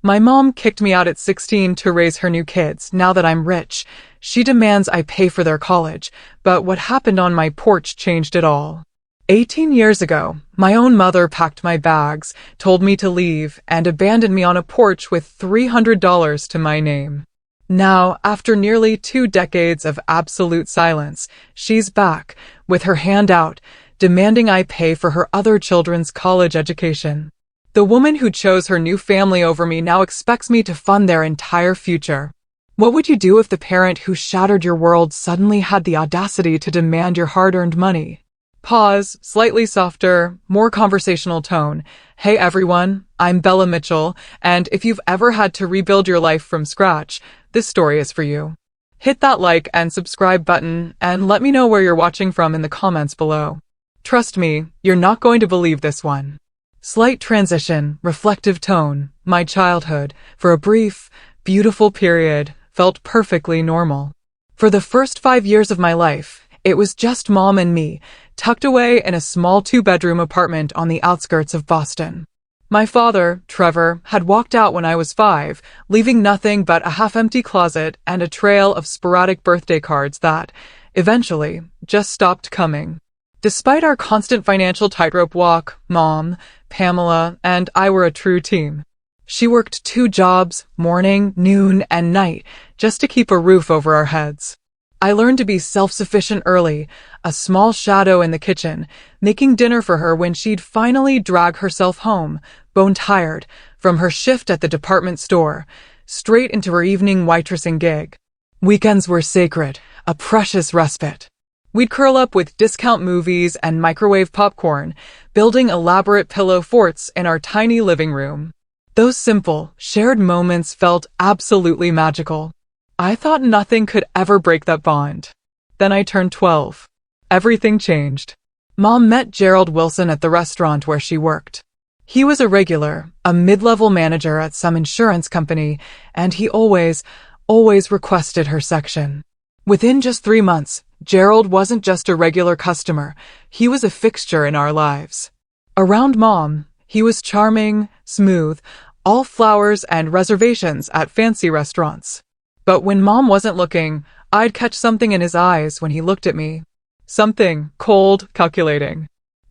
My mom kicked me out at 16 to raise her new kids. Now that I'm rich, she demands I pay for their college, but what happened on my porch changed it all. 18 years ago, my own mother packed my bags, told me to leave, and abandoned me on a porch with $300 to my name. Now, after nearly 2 decades of absolute silence, she's back, with her hand out, demanding I pay for her other children's college education. The woman who chose her new family over me now expects me to fund their entire future. What would you do if the parent who shattered your world suddenly had the audacity to demand your hard-earned money? Pause, slightly softer, more conversational tone. Hey everyone, I'm Bella Mitchell, and if you've ever had to rebuild your life from scratch, this story is for you. Hit that like and subscribe button, and let me know where you're watching from in the comments below. Trust me, you're not going to believe this one. Slight transition, reflective tone. My childhood, for a brief, beautiful period, felt perfectly normal. For the first 5 years of my life, it was just mom and me, tucked away in a small 2-bedroom apartment on the outskirts of Boston. My father, Trevor, had walked out when I was 5, leaving nothing but a half-empty closet and a trail of sporadic birthday cards that, eventually, just stopped coming. Despite our constant financial tightrope walk, Mom, Pamela, and I were a true team. She worked 2 jobs, morning, noon, and night, just to keep a roof over our heads. I learned to be self-sufficient early, a small shadow in the kitchen, making dinner for her when she'd finally drag herself home, bone-tired, from her shift at the department store, straight into her evening waitressing gig. Weekends were sacred, a precious respite. We'd curl up with discount movies and microwave popcorn, building elaborate pillow forts in our tiny living room. Those simple, shared moments felt absolutely magical. I thought nothing could ever break that bond. Then I turned 12. Everything changed. Mom met Gerald Wilson at the restaurant where she worked. He was a regular, a mid-level manager at some insurance company, and he always requested her section. Within just 3 months, Gerald wasn't just a regular customer, he was a fixture in our lives. Around Mom, he was charming, smooth, all flowers and reservations at fancy restaurants. But when Mom wasn't looking, I'd catch something in his eyes when he looked at me. Something cold, calculating.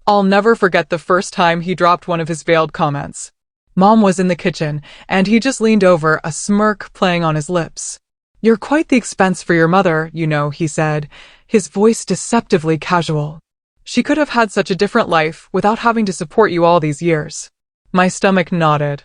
I'll never forget the first time he dropped one of his veiled comments. Mom was in the kitchen, and he just leaned over, a smirk playing on his lips. "You're quite the expense for your mother, you know," he said, his voice deceptively casual. "She could have had such a different life without having to support you all these years." My stomach nodded.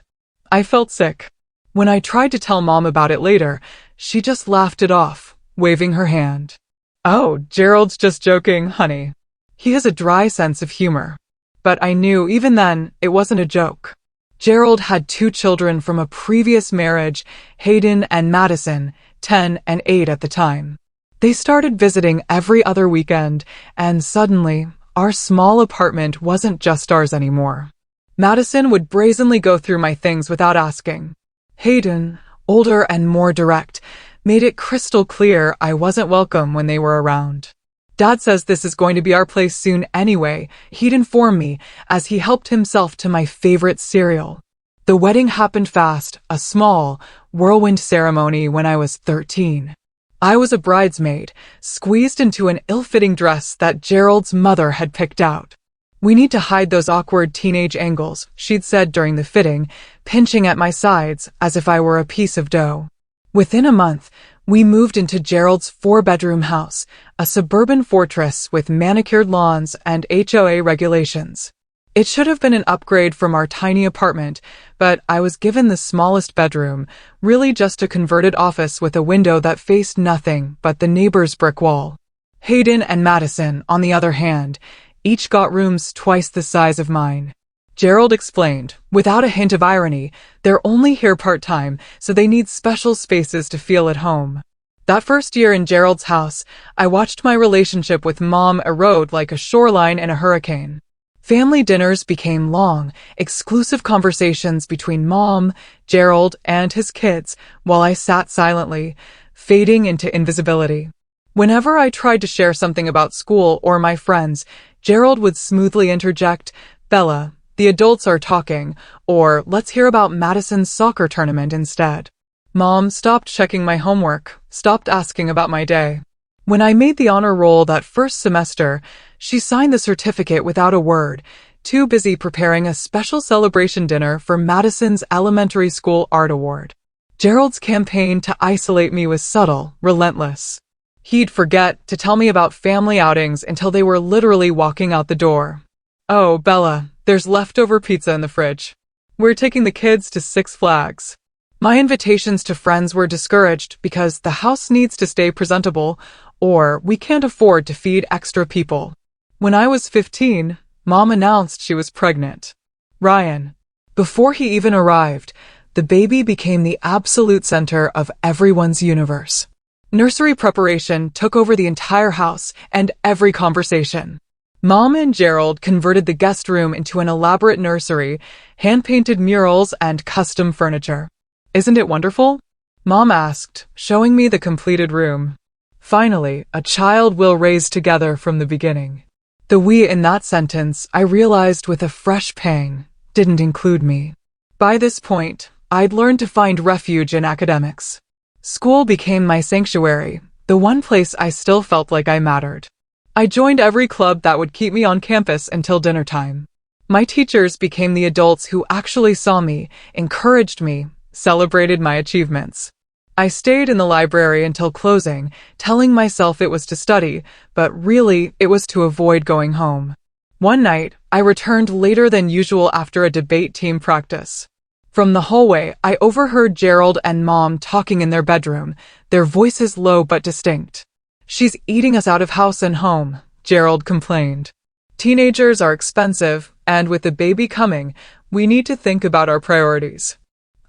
I felt sick. When I tried to tell Mom about it later, she just laughed it off, waving her hand. "Oh, Gerald's just joking, honey. He has a dry sense of humor." But I knew even then it wasn't a joke. Gerald had 2 children from a previous marriage, Hayden and Madison, 10 and 8 at the time. They started visiting every other weekend, and suddenly, our small apartment wasn't just ours anymore. Madison would brazenly go through my things without asking. Hayden, older and more direct, made it crystal clear I wasn't welcome when they were around. "Dad says this is going to be our place soon anyway," he'd inform me as he helped himself to my favorite cereal. The wedding happened fast, a small, whirlwind ceremony when I was 13. I was a bridesmaid, squeezed into an ill-fitting dress that Gerald's mother had picked out. "We need to hide those awkward teenage angles," she'd said during the fitting, pinching at my sides as if I were a piece of dough. Within a month, we moved into Gerald's 4-bedroom house, a suburban fortress with manicured lawns and HOA regulations. It should have been an upgrade from our tiny apartment, but I was given the smallest bedroom, really just a converted office with a window that faced nothing but the neighbor's brick wall. Hayden and Madison, on the other hand, each got rooms twice the size of mine. Gerald explained, without a hint of irony, they're only here part-time, so they need special spaces to feel at home. That first year in Gerald's house, I watched my relationship with Mom erode like a shoreline in a hurricane. Family dinners became long, exclusive conversations between Mom, Gerald, and his kids, while I sat silently, fading into invisibility. Whenever I tried to share something about school or my friends, Gerald would smoothly interject, "Bella, The adults are talking, or let's hear about Madison's soccer tournament instead. Mom stopped checking my homework, stopped asking about my day. When I made the honor roll that first semester, she signed the certificate without a word, too busy preparing a special celebration dinner for Madison's elementary school art award. Gerald's campaign to isolate me was subtle, relentless. He'd forget to tell me about family outings until they were literally walking out the door. "Oh, Bella, there's leftover pizza in the fridge. We're taking the kids to Six Flags." My invitations to friends were discouraged because the house needs to stay presentable, or we can't afford to feed extra people. When I was 15, Mom announced she was pregnant. Ryan. Before he even arrived, the baby became the absolute center of everyone's universe. Nursery preparation took over the entire house and every conversation. Mom and Gerald converted the guest room into an elaborate nursery, hand-painted murals and custom furniture. "Isn't it wonderful?" Mom asked, showing me the completed room. Finally, a child we'll raise together from the beginning. The "we" in that sentence, I realized with a fresh pang, didn't include me. By this point, I'd learned to find refuge in academics. School became my sanctuary, the one place I still felt like I mattered. I joined every club that would keep me on campus until dinner time. My teachers became the adults who actually saw me, encouraged me, celebrated my achievements. I stayed in the library until closing, telling myself it was to study, but really it was to avoid going home. One night, I returned later than usual after a debate team practice. From the hallway, I overheard Gerald and Mom talking in their bedroom, their voices low but distinct. "She's eating us out of house and home," Gerald complained. "Teenagers are expensive, and with the baby coming, we need to think about our priorities."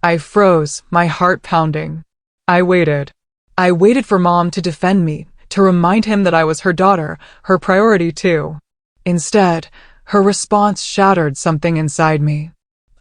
I froze, my heart pounding. I waited. I waited for Mom to defend me, to remind him that I was her daughter, her priority too. Instead, her response shattered something inside me.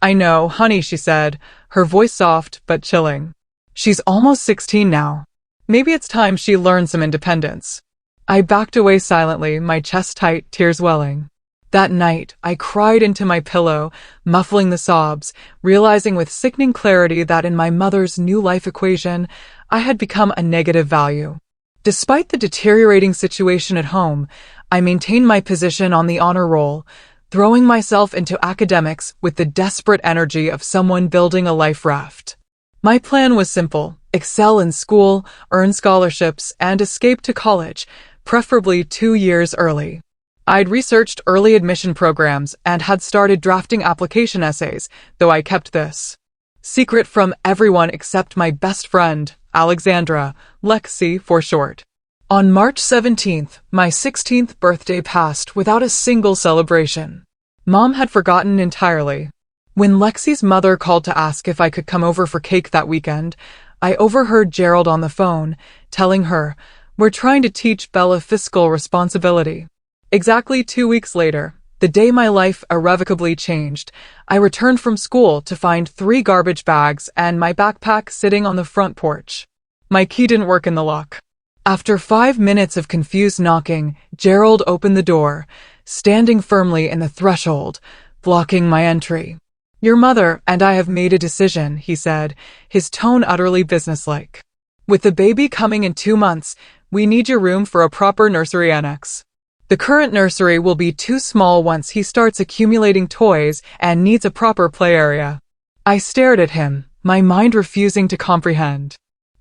"I know, honey," she said, her voice soft but chilling. "She's almost 16 now. Maybe it's time she learned some independence." I backed away silently, my chest tight, tears welling. That night, I cried into my pillow, muffling the sobs, realizing with sickening clarity that in my mother's new life equation, I had become a negative value. Despite the deteriorating situation at home, I maintained my position on the honor roll, throwing myself into academics with the desperate energy of someone building a life raft. My plan was simple: excel in school, earn scholarships, and escape to college, preferably 2 years early. I'd researched early admission programs and had started drafting application essays, though I kept this secret from everyone except my best friend, Alexandra, Lexi for short. On March 17th, my 16th birthday passed without a single celebration. Mom had forgotten entirely. When Lexi's mother called to ask if I could come over for cake that weekend, I overheard Gerald on the phone, telling her, "We're trying to teach Bella fiscal responsibility." Exactly 2 weeks later, the day my life irrevocably changed, I returned from school to find 3 garbage bags and my backpack sitting on the front porch. My key didn't work in the lock. After 5 minutes of confused knocking, Gerald opened the door, standing firmly in the threshold, blocking my entry. "Your mother and I have made a decision," he said, his tone utterly businesslike. "With the baby coming in 2 months, we need your room for a proper nursery annex. The current nursery will be too small once he starts accumulating toys and needs a proper play area." I stared at him, my mind refusing to comprehend.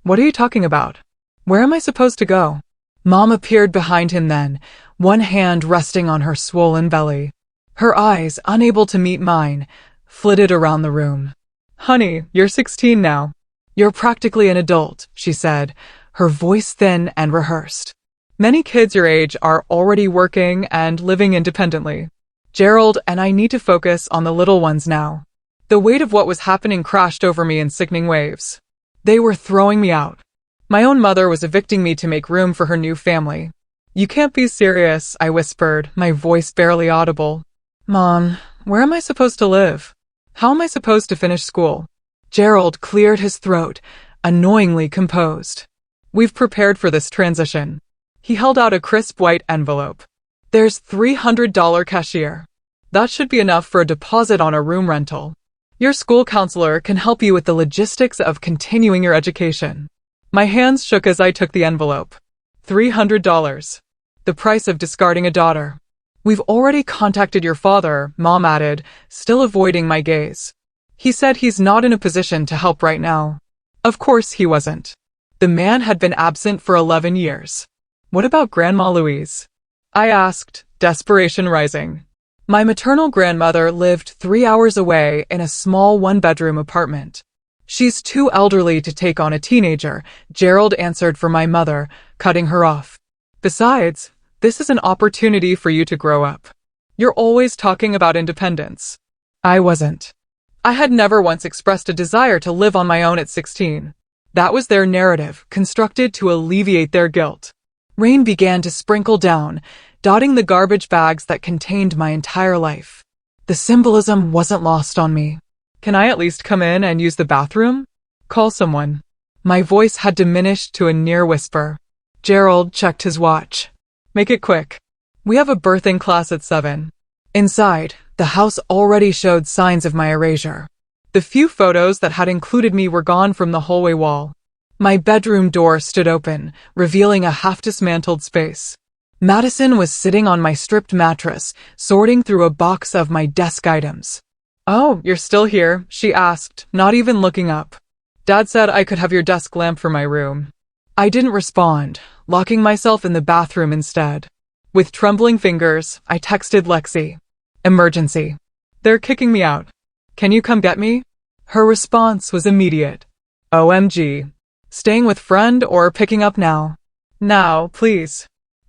"What are you talking about? Where am I supposed to go?" Mom appeared behind him then, one hand resting on her swollen belly. Her eyes, unable to meet mine, flitted around the room. "Honey, you're 16 now. You're practically an adult," she said, her voice thin and rehearsed. "Many kids your age are already working and living independently. Gerald and I need to focus on the little ones now." The weight of what was happening crashed over me in sickening waves. They were throwing me out. My own mother was evicting me to make room for her new family. "You can't be serious," I whispered, my voice barely audible. "Mom, where am I supposed to live? How am I supposed to finish school?" Gerald cleared his throat, annoyingly composed. "We've prepared for this transition." He held out a crisp white envelope. "There's $300 cashier. That should be enough for a deposit on a room rental. Your school counselor can help you with the logistics of continuing your education. My hands shook as I took the envelope. $300. The price of discarding a daughter. We've already contacted your father, Mom added, still avoiding my gaze. He said he's not in a position to help right now. Of course he wasn't. The man had been absent for 11 years. What about Grandma Louise? I asked, desperation rising. My maternal grandmother lived 3 hours away in a small one-bedroom apartment. She's too elderly to take on a teenager, Gerald answered for my mother, cutting her off. Besides, this is an opportunity for you to grow up. You're always talking about independence. I wasn't. I had never once expressed a desire to live on my own at 16. That was their narrative, constructed to alleviate their guilt. Rain began to sprinkle down, dotting the garbage bags that contained my entire life. The symbolism wasn't lost on me. Can I at least come in and use the bathroom? Call someone. My voice had diminished to a near whisper. Gerald checked his watch. Make it quick. We have a birthing class at 7. Inside, the house already showed signs of my erasure. The few photos that had included me were gone from the hallway wall. My bedroom door stood open, revealing a half-dismantled space. Madison was sitting on my stripped mattress, sorting through a box of my desk items. Oh, you're still here? She asked, not even looking up. Dad said I could have your desk lamp for my room. I didn't respond, locking myself in the bathroom instead. With trembling fingers, I texted Lexi. Emergency. They're kicking me out. Can you come get me? Her response was immediate. OMG. Staying with friend or picking up now? Now, please.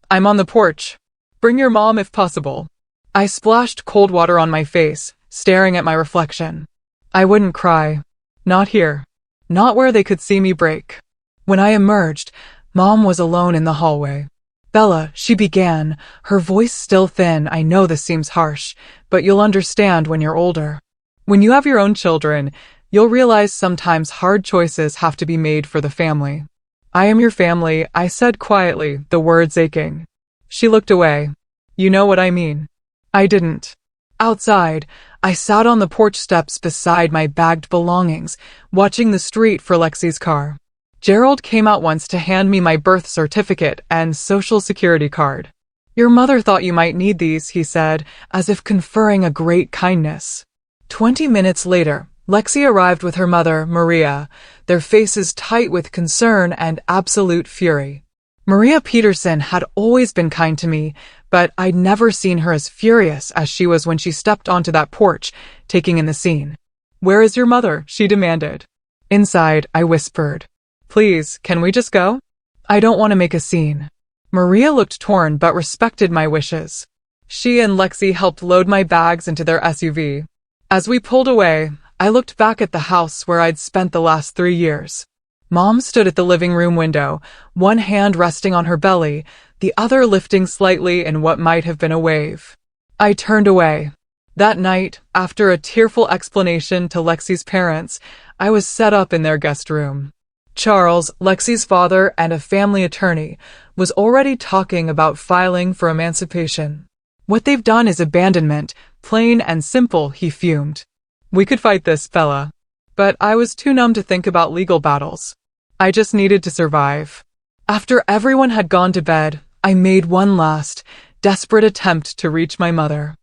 I'm on the porch. Bring your mom if possible. I splashed cold water on my face, staring at my reflection. I wouldn't cry. Not here. Not where they could see me break. When I emerged, Mom was alone in the hallway. Bella, she began, her voice still thin. I know this seems harsh, but you'll understand when you're older. When you have your own children, you'll realize sometimes hard choices have to be made for the family. I am your family, I said quietly, the words aching. She looked away. You know what I mean. I didn't. Outside, I sat on the porch steps beside my bagged belongings, watching the street for Lexi's car. Gerald came out once to hand me my birth certificate and social security card. Your mother thought you might need these, he said, as if conferring a great kindness. 20 minutes later, Lexi arrived with her mother, Maria, their faces tight with concern and absolute fury. Maria Peterson had always been kind to me, but I'd never seen her as furious as she was when she stepped onto that porch, taking in the scene. Where is your mother? She demanded. Inside, I whispered. Please, can we just go? I don't want to make a scene. Maria looked torn but respected my wishes. She and Lexi helped load my bags into their SUV. As we pulled away, I looked back at the house where I'd spent the last 3 years. Mom stood at the living room window, one hand resting on her belly, the other lifting slightly in what might have been a wave. I turned away. That night, after a tearful explanation to Lexi's parents, I was set up in their guest room. Charles, Lexi's father and a family attorney, was already talking about filing for emancipation. What they've done is abandonment, plain and simple, he fumed. We could fight this, Bella. But I was too numb to think about legal battles. I just needed to survive. After everyone had gone to bed, I made one last, desperate attempt to reach my mother.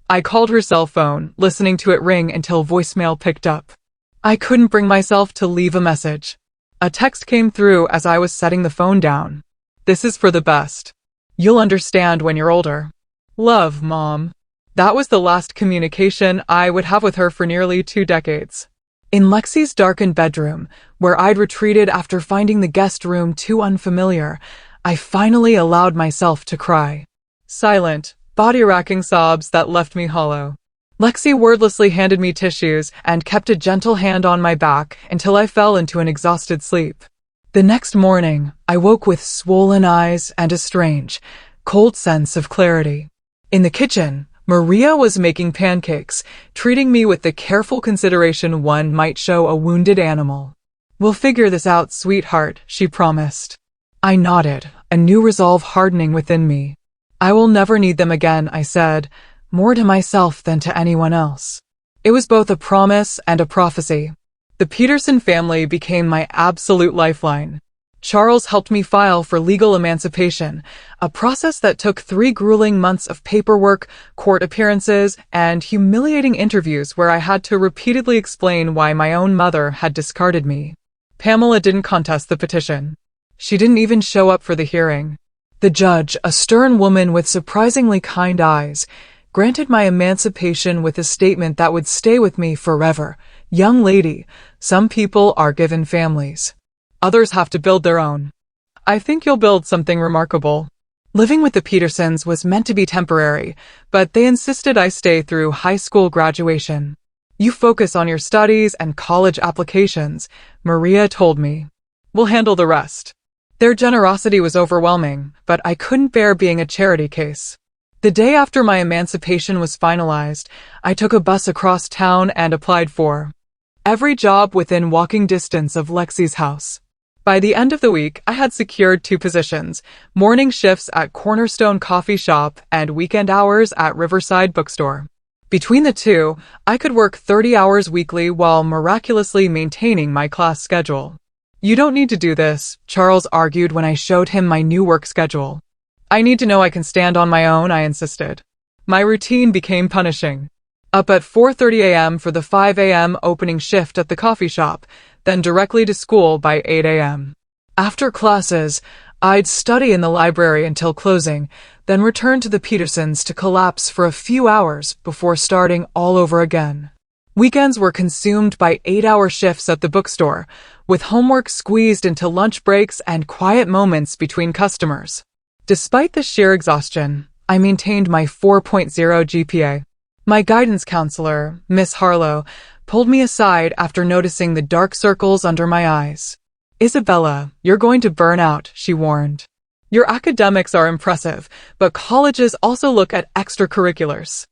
I called her cell phone, listening to it ring until voicemail picked up. I couldn't bring myself to leave a message. A text came through as I was setting the phone down. This is for the best. You'll understand when you're older. Love, Mom. That was the last communication I would have with her for nearly 2 decades. In Lexi's darkened bedroom, where I'd retreated after finding the guest room too unfamiliar, I finally allowed myself to cry. Silent, body-racking sobs that left me hollow. Lexi wordlessly handed me tissues and kept a gentle hand on my back until I fell into an exhausted sleep. The next morning, I woke with swollen eyes and a strange, cold sense of clarity. In the kitchen, Maria was making pancakes, treating me with the careful consideration one might show a wounded animal. We'll figure this out, sweetheart, she promised. I nodded, a new resolve hardening within me. I will never need them again, I said, more to myself than to anyone else. It was both a promise and a prophecy. The Peterson family became my absolute lifeline. Charles helped me file for legal emancipation, a process that took 3 grueling months of paperwork, court appearances, and humiliating interviews where I had to repeatedly explain why my own mother had discarded me. Pamela didn't contest the petition. She didn't even show up for the hearing. The judge, a stern woman with surprisingly kind eyes, granted my emancipation with a statement that would stay with me forever. Young lady, some people are given families. Others have to build their own. I think you'll build something remarkable. Living with the Petersons was meant to be temporary, but they insisted I stay through high school graduation. You focus on your studies and college applications, Maria told me. We'll handle the rest. Their generosity was overwhelming, but I couldn't bear being a charity case. The day after my emancipation was finalized, I took a bus across town and applied for every job within walking distance of Lexi's house. By the end of the week, I had secured 2 positions, morning shifts at Cornerstone Coffee Shop and weekend hours at Riverside Bookstore. Between the 2, I could work 30 hours weekly while miraculously maintaining my class schedule. You don't need to do this, Charles argued when I showed him my new work schedule. I need to know I can stand on my own, I insisted. My routine became punishing. Up at 4:30 a.m. for the 5 a.m. opening shift at the coffee shop, then directly to school by 8 a.m. After classes, I'd study in the library until closing, then return to the Petersons to collapse for a few hours before starting all over again. Weekends were consumed by 8-hour shifts at the bookstore, with homework squeezed into lunch breaks and quiet moments between customers. Despite the sheer exhaustion, I maintained my 4.0 GPA. My guidance counselor, Miss Harlow, pulled me aside after noticing the dark circles under my eyes. Isabella, you're going to burn out, she warned. Your academics are impressive, but colleges also look at extracurriculars.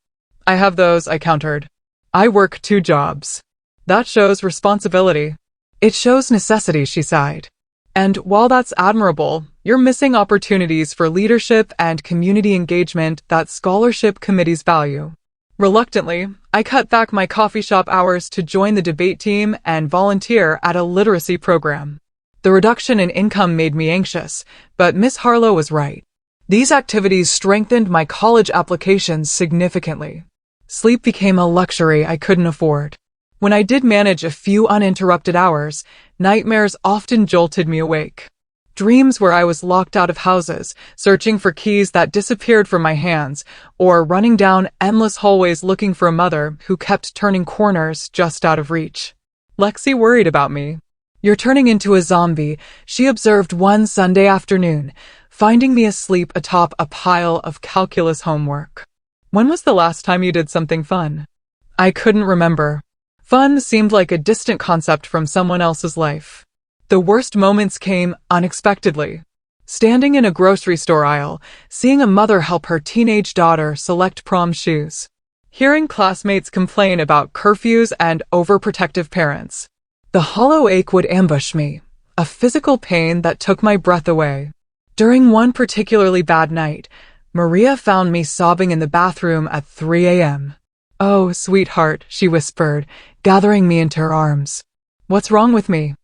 I have those, I countered. I work 2 jobs. That shows responsibility. It shows necessity, she sighed. And while that's admirable, you're missing opportunities for leadership and community engagement that scholarship committees value. Reluctantly, I cut back my coffee shop hours to join the debate team and volunteer at a literacy program. The reduction in income made me anxious, but Miss Harlow was right. These activities strengthened my college applications significantly. Sleep became a luxury I couldn't afford. When I did manage a few uninterrupted hours, nightmares often jolted me awake. Dreams where I was locked out of houses, searching for keys that disappeared from my hands, or running down endless hallways looking for a mother who kept turning corners just out of reach. Lexi worried about me. You're turning into a zombie, she observed one Sunday afternoon, finding me asleep atop a pile of calculus homework. When was the last time you did something fun? I couldn't remember. Fun seemed like a distant concept from someone else's life. The worst moments came unexpectedly. Standing in a grocery store aisle, seeing a mother help her teenage daughter select prom shoes. Hearing classmates complain about curfews and overprotective parents. The hollow ache would ambush me, a physical pain that took my breath away. During one particularly bad night, Maria found me sobbing in the bathroom at 3 a.m. Oh, sweetheart, she whispered, gathering me into her arms. What's wrong with me?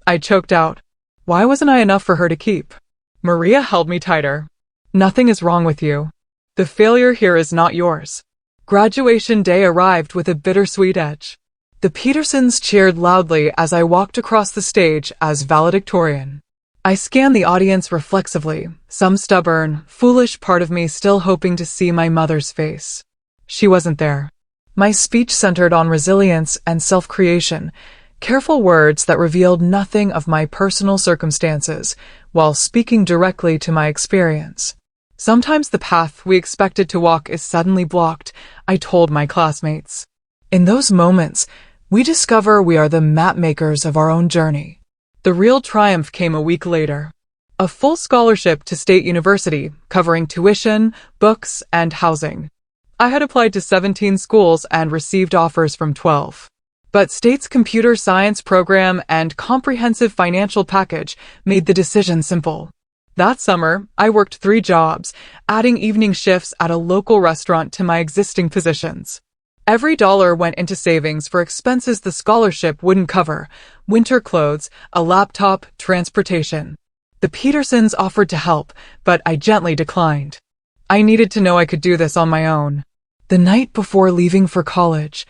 I choked out. Why wasn't I enough for her to keep? Maria held me tighter. Nothing is wrong with you. The failure here is not yours. Graduation day arrived with a bittersweet edge. The Petersons cheered loudly as I walked across the stage as valedictorian. I scanned the audience reflexively, some stubborn, foolish part of me still hoping to see my mother's face. She wasn't there. My speech centered on resilience and self-creation, careful words that revealed nothing of my personal circumstances, while speaking directly to my experience. Sometimes the path we expected to walk is suddenly blocked, I told my classmates. In those moments, we discover we are the map makers of our own journey. The real triumph came a week later. A full scholarship to State University, covering tuition, books, and housing. I had applied to 17 schools and received offers from 12. But State's computer science program and comprehensive financial package made the decision simple. That summer, I worked 3 jobs, adding evening shifts at a local restaurant to my existing positions. Every dollar went into savings for expenses the scholarship wouldn't cover: winter clothes, a laptop, transportation. The Petersons offered to help, but I gently declined. I needed to know I could do this on my own. The night before leaving for college,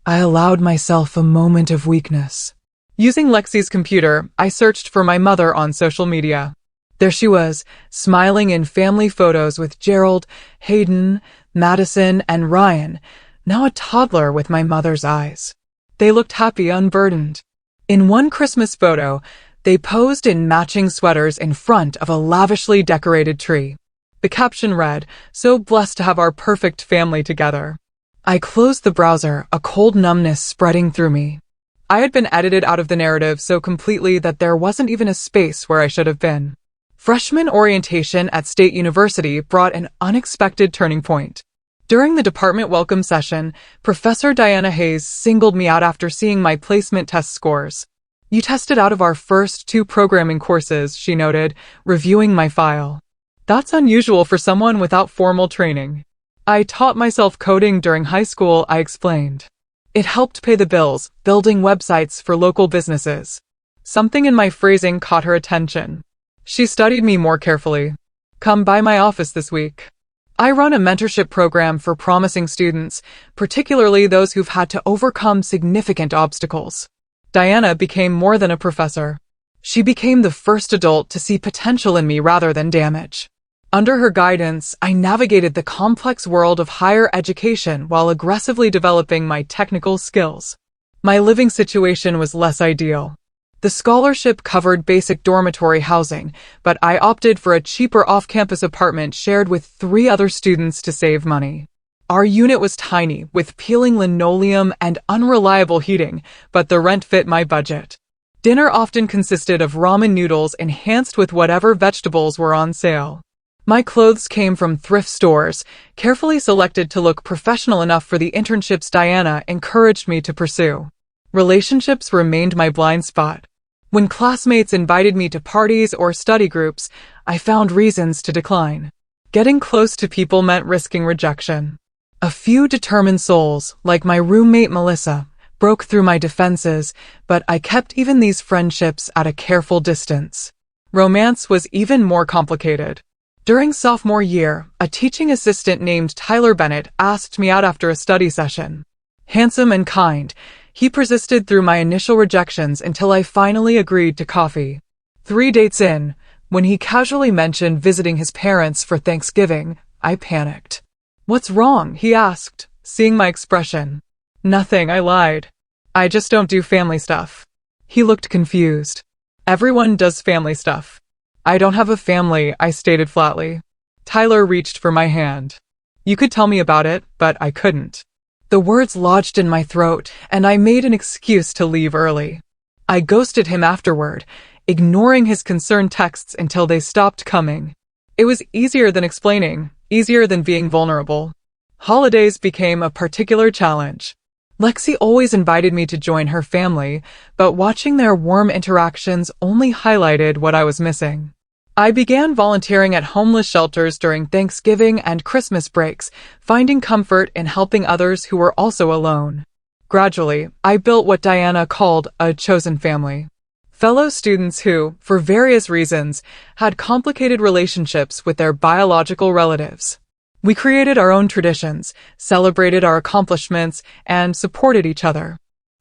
I allowed myself a moment of weakness. Using Lexi's computer, I searched for my mother on social media. There she was, smiling in family photos with Gerald, Hayden, Madison, and Ryan, now a toddler with my mother's eyes. They looked happy, unburdened. In one Christmas photo, they posed in matching sweaters in front of a lavishly decorated tree. The caption read, "So blessed to have our perfect family together." I closed the browser, a cold numbness spreading through me. I had been edited out of the narrative so completely that there wasn't even a space where I should have been. Freshman orientation at State University brought an unexpected turning point. During the department welcome session, Professor Diana Hayes singled me out after seeing my placement test scores. "You tested out of our first 2 programming courses," she noted, reviewing my file. "That's unusual for someone without formal training." "I taught myself coding during high school," I explained. "It helped pay the bills, building websites for local businesses." Something in my phrasing caught her attention. She studied me more carefully. "Come by my office this week. I run a mentorship program for promising students, particularly those who've had to overcome significant obstacles." Diana became more than a professor. She became the first adult to see potential in me rather than damage. Under her guidance, I navigated the complex world of higher education while aggressively developing my technical skills. My living situation was less ideal. The scholarship covered basic dormitory housing, but I opted for a cheaper off-campus apartment shared with 3 other students to save money. Our unit was tiny, with peeling linoleum and unreliable heating, but the rent fit my budget. Dinner often consisted of ramen noodles enhanced with whatever vegetables were on sale. My clothes came from thrift stores, carefully selected to look professional enough for the internships Diana encouraged me to pursue. Relationships remained my blind spot. When classmates invited me to parties or study groups, I found reasons to decline. Getting close to people meant risking rejection. A few determined souls, like my roommate Melissa, broke through my defenses, but I kept even these friendships at a careful distance. Romance was even more complicated. During sophomore year, a teaching assistant named Tyler Bennett asked me out after a study session. Handsome and kind, he persisted through my initial rejections until I finally agreed to coffee. 3 dates in, when he casually mentioned visiting his parents for Thanksgiving, I panicked. "What's wrong?" he asked, seeing my expression. "Nothing," I lied. "I just don't do family stuff." He looked confused. "Everyone does family stuff." "I don't have a family," I stated flatly. Tyler reached for my hand. "You could tell me about it, but I couldn't." The words lodged in my throat, and I made an excuse to leave early. I ghosted him afterward, ignoring his concerned texts until they stopped coming. It was easier than explaining, easier than being vulnerable. Holidays became a particular challenge. Lexi always invited me to join her family, but watching their warm interactions only highlighted what I was missing. I began volunteering at homeless shelters during Thanksgiving and Christmas breaks, finding comfort in helping others who were also alone. Gradually, I built what Diana called a chosen family. Fellow students who, for various reasons, had complicated relationships with their biological relatives. We created our own traditions, celebrated our accomplishments, and supported each other.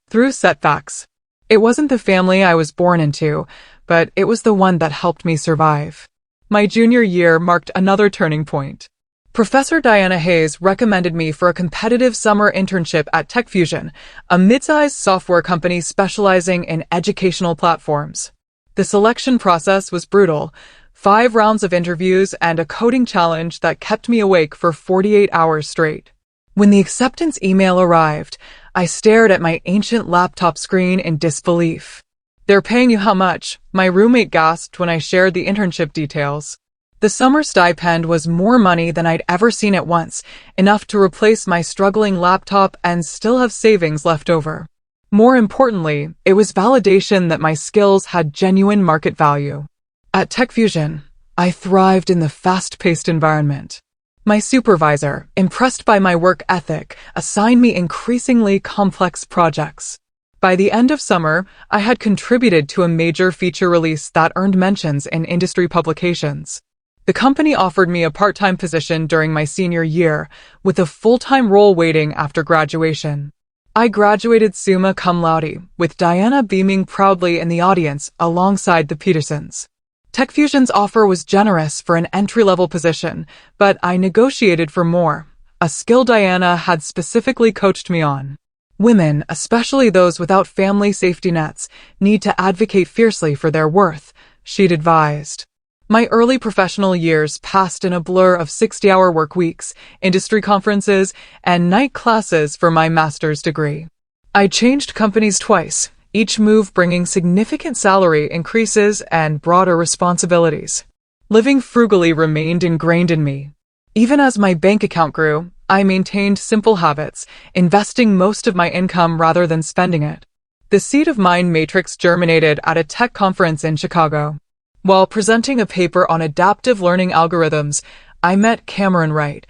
Through setbacks. It wasn't the family I was born into, but it was the one that helped me survive. My junior year marked another turning point. Professor Diana Hayes recommended me for a competitive summer internship at TechFusion, a mid-sized software company specializing in educational platforms. The selection process was brutal. 5 rounds of interviews and a coding challenge that kept me awake for 48 hours straight. When the acceptance email arrived, I stared at my ancient laptop screen in disbelief. "They're paying you how much?" my roommate gasped when I shared the internship details. The summer stipend was more money than I'd ever seen at once, enough to replace my struggling laptop and still have savings left over. More importantly, it was validation that my skills had genuine market value. At TechFusion, I thrived in the fast-paced environment. My supervisor, impressed by my work ethic, assigned me increasingly complex projects. By the end of summer, I had contributed to a major feature release that earned mentions in industry publications. The company offered me a part-time position during my senior year, with a full-time role waiting after graduation. I graduated summa cum laude, with Diana beaming proudly in the audience alongside the Petersons. TechFusion's offer was generous for an entry-level position, but I negotiated for more, a skill Diana had specifically coached me on. Women, especially those without family safety nets, need to advocate fiercely for their worth, she'd advised. My early professional years passed in a blur of 60-hour work weeks, industry conferences, and night classes for my master's degree. I changed companies twice, each move bringing significant salary increases and broader responsibilities. Living frugally remained ingrained in me. Even as my bank account grew, I maintained simple habits, investing most of my income rather than spending it. The seed of mind matrix germinated at a tech conference in Chicago. While presenting a paper on adaptive learning algorithms, I met Cameron Wright,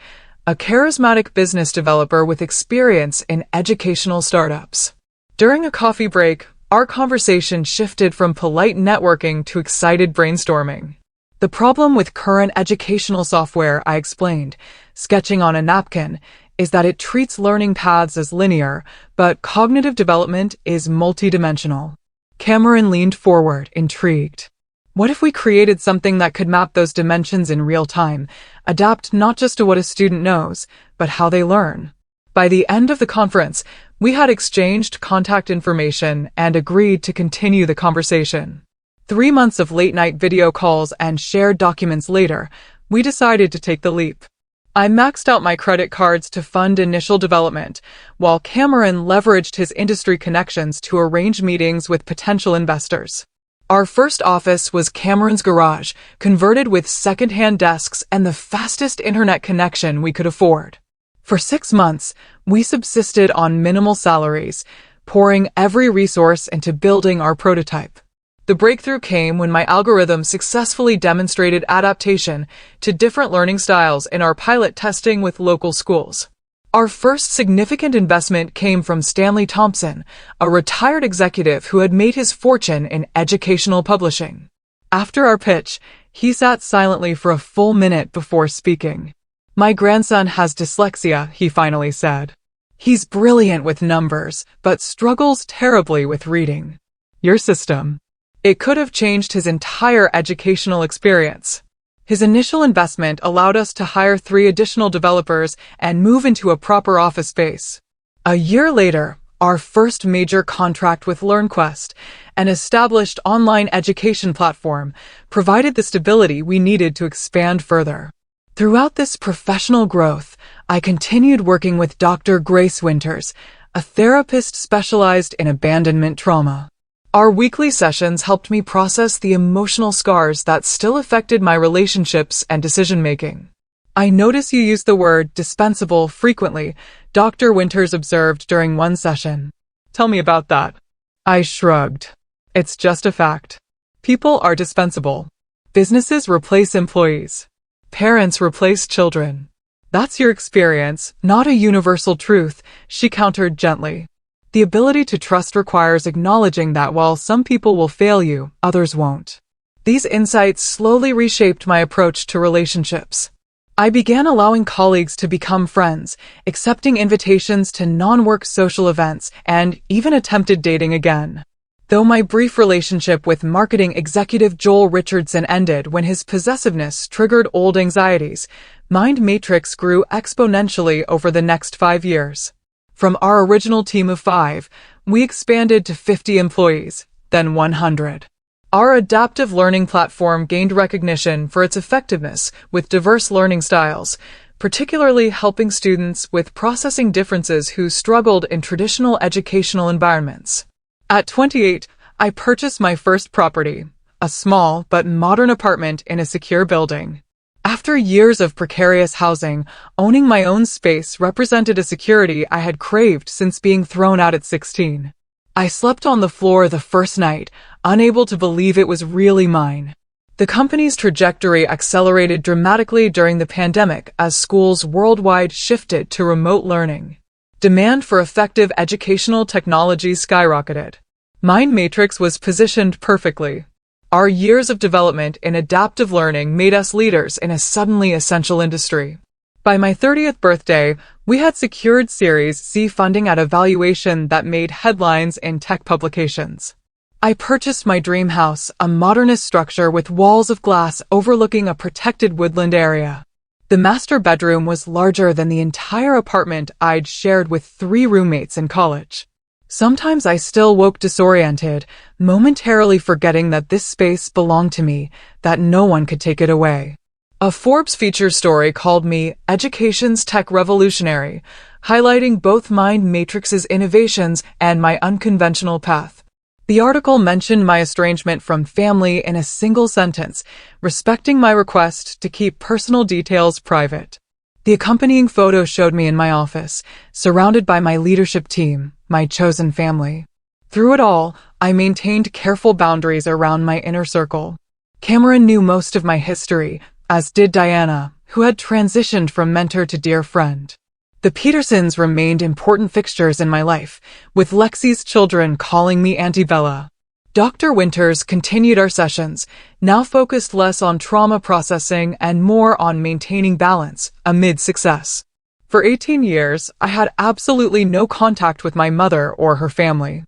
a charismatic business developer with experience in educational startups. During a coffee break, our conversation shifted from polite networking to excited brainstorming. The problem with current educational software, I explained, sketching on a napkin, is that it treats learning paths as linear, but cognitive development is multidimensional. Cameron leaned forward, intrigued. What if we created something that could map those dimensions in real time, adapt not just to what a student knows, but how they learn? By the end of the conference, we had exchanged contact information and agreed to continue the conversation. 3 months of late-night video calls and shared documents later, we decided to take the leap. I maxed out my credit cards to fund initial development, while Cameron leveraged his industry connections to arrange meetings with potential investors. Our first office was Cameron's garage, converted with second-hand desks and the fastest internet connection we could afford. For 6 months, we subsisted on minimal salaries, pouring every resource into building our prototype. The breakthrough came when my algorithm successfully demonstrated adaptation to different learning styles in our pilot testing with local schools. Our first significant investment came from Stanley Thompson, a retired executive who had made his fortune in educational publishing. After our pitch, he sat silently for a full minute before speaking. "My grandson has dyslexia," he finally said. "He's brilliant with numbers, but struggles terribly with reading. Your system." It could have changed his entire educational experience. His initial investment allowed us to hire 3 additional developers and move into a proper office space. A year later, our first major contract with LearnQuest, an established online education platform, provided the stability we needed to expand further. Throughout this professional growth, I continued working with Dr. Grace Winters, a therapist specialized in abandonment trauma. Our weekly sessions helped me process the emotional scars that still affected my relationships and decision-making. "I notice you use the word dispensable frequently," Dr. Winters observed during one session. "Tell me about that." I shrugged. "It's just a fact. People are dispensable. Businesses replace employees. Parents replace children. That's your experience, not a universal truth," she countered gently. "The ability to trust requires acknowledging that while some people will fail you, others won't." These insights slowly reshaped my approach to relationships. I began allowing colleagues to become friends, accepting invitations to non-work social events, and even attempted dating again. Though my brief relationship with marketing executive Joel Richardson ended when his possessiveness triggered old anxieties, Mind Matrix grew exponentially over the next 5 years. From our original team of 5, we expanded to 50 employees, then 100. Our adaptive learning platform gained recognition for its effectiveness with diverse learning styles, particularly helping students with processing differences who struggled in traditional educational environments. At 28, I purchased my first property, a small but modern apartment in a secure building. After years of precarious housing, owning my own space represented a security I had craved since being thrown out at 16. I slept on the floor the first night, unable to believe it was really mine. The company's trajectory accelerated dramatically during the pandemic as schools worldwide shifted to remote learning. Demand for effective educational technology skyrocketed. Mind Matrix was positioned perfectly. Our years of development in adaptive learning made us leaders in a suddenly essential industry. By my 30th birthday, we had secured Series C funding at a valuation that made headlines in tech publications. I purchased my dream house, a modernist structure with walls of glass overlooking a protected woodland area. The master bedroom was larger than the entire apartment I'd shared with 3 roommates in college. Sometimes I still woke disoriented, momentarily forgetting that this space belonged to me, that no one could take it away. A Forbes feature story called me Education's Tech Revolutionary, highlighting both Mind Matrix's innovations and my unconventional path. The article mentioned my estrangement from family in a single sentence, respecting my request to keep personal details private. The accompanying photo showed me in my office, surrounded by my leadership team, my chosen family. Through it all, I maintained careful boundaries around my inner circle. Cameron knew most of my history, as did Diana, who had transitioned from mentor to dear friend. The Petersons remained important fixtures in my life, with Lexi's children calling me Auntie Bella. Dr. Winters continued our sessions, now focused less on trauma processing and more on maintaining balance amid success. For 18 years, I had absolutely no contact with my mother or her family.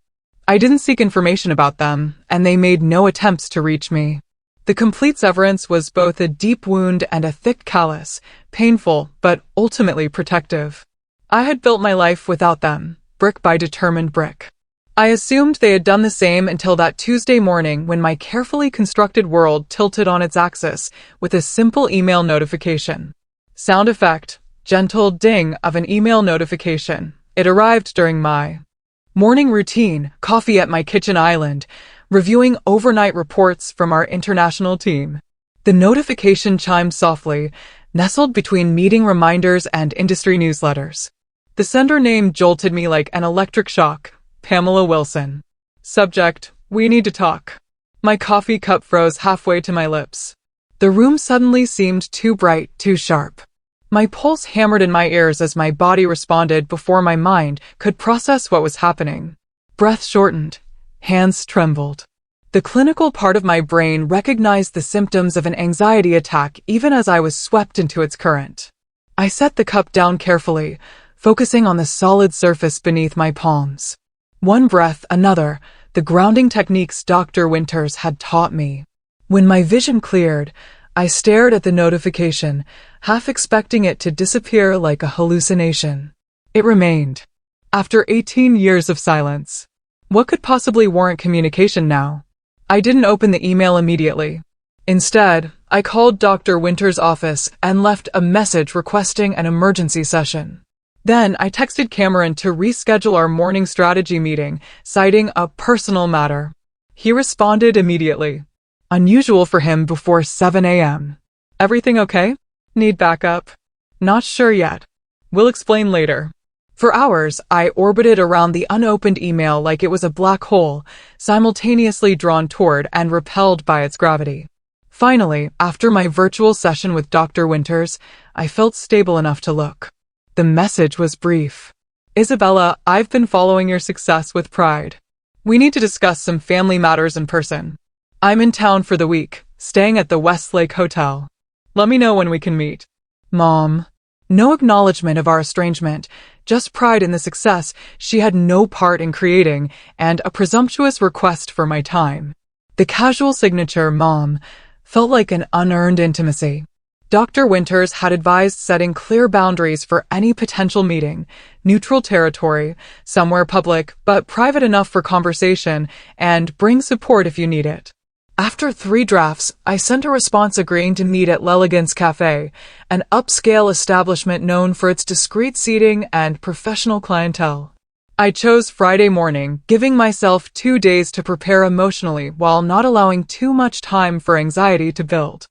I didn't seek information about them, and they made no attempts to reach me. The complete severance was both a deep wound and a thick callus, painful but ultimately protective. I had built my life without them, brick by determined brick. I assumed they had done the same until that Tuesday morning when my carefully constructed world tilted on its axis with a simple email notification. Sound effect, gentle ding of an email notification. It arrived during my morning routine, coffee at my kitchen island, reviewing overnight reports from our international team. The notification chimed softly, nestled between meeting reminders and industry newsletters. The sender name jolted me like an electric shock, Pamela Wilson. Subject, we need to talk. My coffee cup froze halfway to my lips. The room suddenly seemed too bright, too sharp. My pulse hammered in my ears as my body responded before my mind could process what was happening. Breath shortened. Hands trembled. The clinical part of my brain recognized the symptoms of an anxiety attack even as I was swept into its current. I set the cup down carefully, focusing on the solid surface beneath my palms. One breath, another, the grounding techniques Dr. Winters had taught me. When my vision cleared, I stared at the notification, half expecting it to disappear like a hallucination. It remained. After 18 years of silence. What could possibly warrant communication now? I didn't open the email immediately. Instead, I called Dr. Winters' office and left a message requesting an emergency session. Then I texted Cameron to reschedule our morning strategy meeting, citing a personal matter. He responded immediately. Unusual for him before 7 a.m. Everything okay? Need backup? Not sure yet. We'll explain later. For hours, I orbited around the unopened email like it was a black hole, simultaneously drawn toward and repelled by its gravity. Finally, after my virtual session with Dr. Winters, I felt stable enough to look. The message was brief. Isabella, I've been following your success with pride. We need to discuss some family matters in person. I'm in town for the week, staying at the Westlake Hotel. Let me know when we can meet. Mom. No acknowledgement of our estrangement, just pride in the success she had no part in creating, and a presumptuous request for my time. The casual signature, Mom, felt like an unearned intimacy. Dr. Winters had advised setting clear boundaries for any potential meeting, neutral territory, somewhere public but private enough for conversation, and bring support if you need it. After 3 drafts, I sent a response agreeing to meet at L'Elegance Cafe, an upscale establishment known for its discreet seating and professional clientele. I chose Friday morning, giving myself 2 days to prepare emotionally while not allowing too much time for anxiety to build.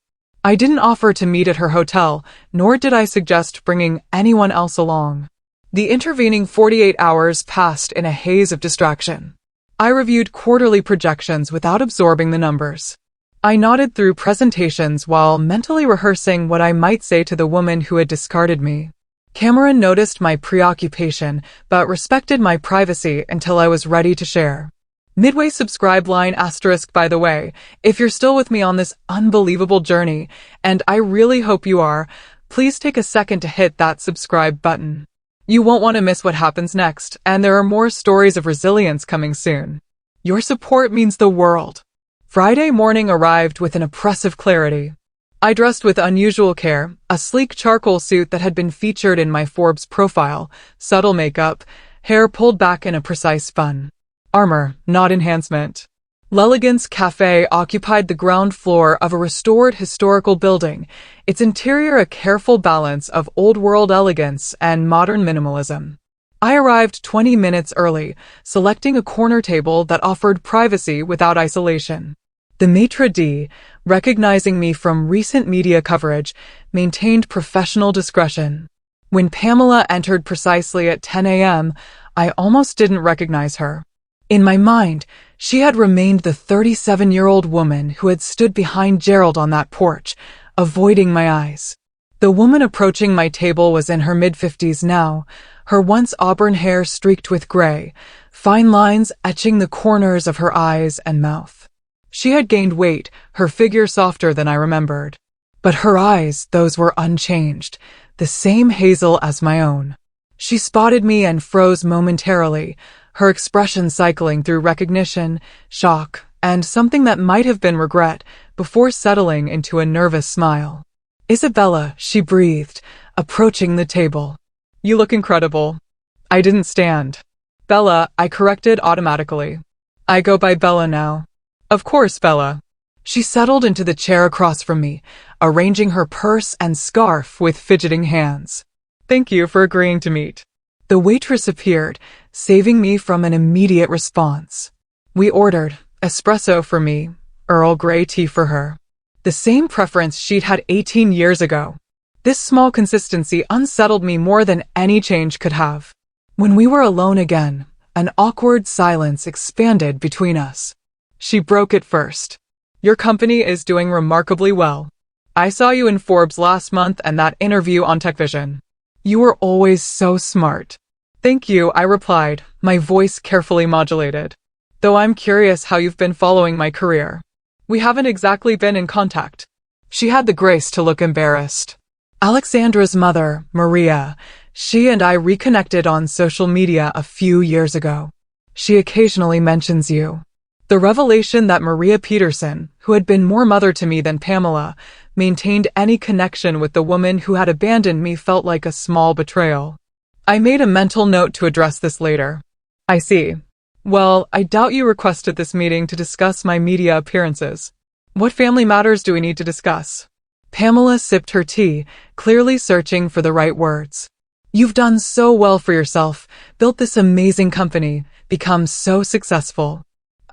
I didn't offer to meet at her hotel, nor did I suggest bringing anyone else along. The intervening 48 hours passed in a haze of distraction. I reviewed quarterly projections without absorbing the numbers. I nodded through presentations while mentally rehearsing what I might say to the woman who had discarded me. Cameron noticed my preoccupation, but respected my privacy until I was ready to share. Midway subscribe line asterisk by the way, if you're still with me on this unbelievable journey, and I really hope you are, please take a second to hit that subscribe button. You won't want to miss what happens next, and there are more stories of resilience coming soon. Your support means the world. Friday morning arrived with an oppressive clarity. I dressed with unusual care, a sleek charcoal suit that had been featured in my Forbes profile, subtle makeup, hair pulled back in a precise bun. Armor, not enhancement. L'Elegance Cafe occupied the ground floor of a restored historical building, its interior a careful balance of old-world elegance and modern minimalism. I arrived 20 minutes early, selecting a corner table that offered privacy without isolation. The maitre d', recognizing me from recent media coverage, maintained professional discretion. When Pamela entered precisely at 10 a.m., I almost didn't recognize her. In my mind, she had remained the 37-year-old woman who had stood behind Gerald on that porch, avoiding my eyes. The woman approaching my table was in her mid-50s now, her once auburn hair streaked with gray, fine lines etching the corners of her eyes and mouth. She had gained weight, her figure softer than I remembered. But her eyes, those were unchanged, the same hazel as my own. She spotted me and froze momentarily, her expression cycling through recognition, shock, and something that might have been regret, before settling into a nervous smile. "Isabella," she breathed, approaching the table. "You look incredible." I didn't stand. "Bella," I corrected automatically. "I go by Bella now." "Of course, Bella." She settled into the chair across from me, arranging her purse and scarf with fidgeting hands. "Thank you for agreeing to meet." The waitress appeared, saving me from an immediate response. We ordered espresso for me, Earl Grey tea for her. The same preference she'd had 18 years ago. This small consistency unsettled me more than any change could have. When we were alone again, an awkward silence expanded between us. She broke it first. "Your company is doing remarkably well. I saw you in Forbes last month and that interview on TechVision. You were always so smart." "Thank you," I replied, my voice carefully modulated. "Though I'm curious how you've been following my career. We haven't exactly been in contact." She had the grace to look embarrassed. "Alexandra's mother, Maria, she and I reconnected on social media a few years ago. She occasionally mentions you." The revelation that Maria Peterson, who had been more mother to me than Pamela, maintained any connection with the woman who had abandoned me felt like a small betrayal. I made a mental note to address this later. "I see. Well, I doubt you requested this meeting to discuss my media appearances. What family matters do we need to discuss?" Pamela sipped her tea, clearly searching for the right words. "You've done so well for yourself, built this amazing company, become so successful."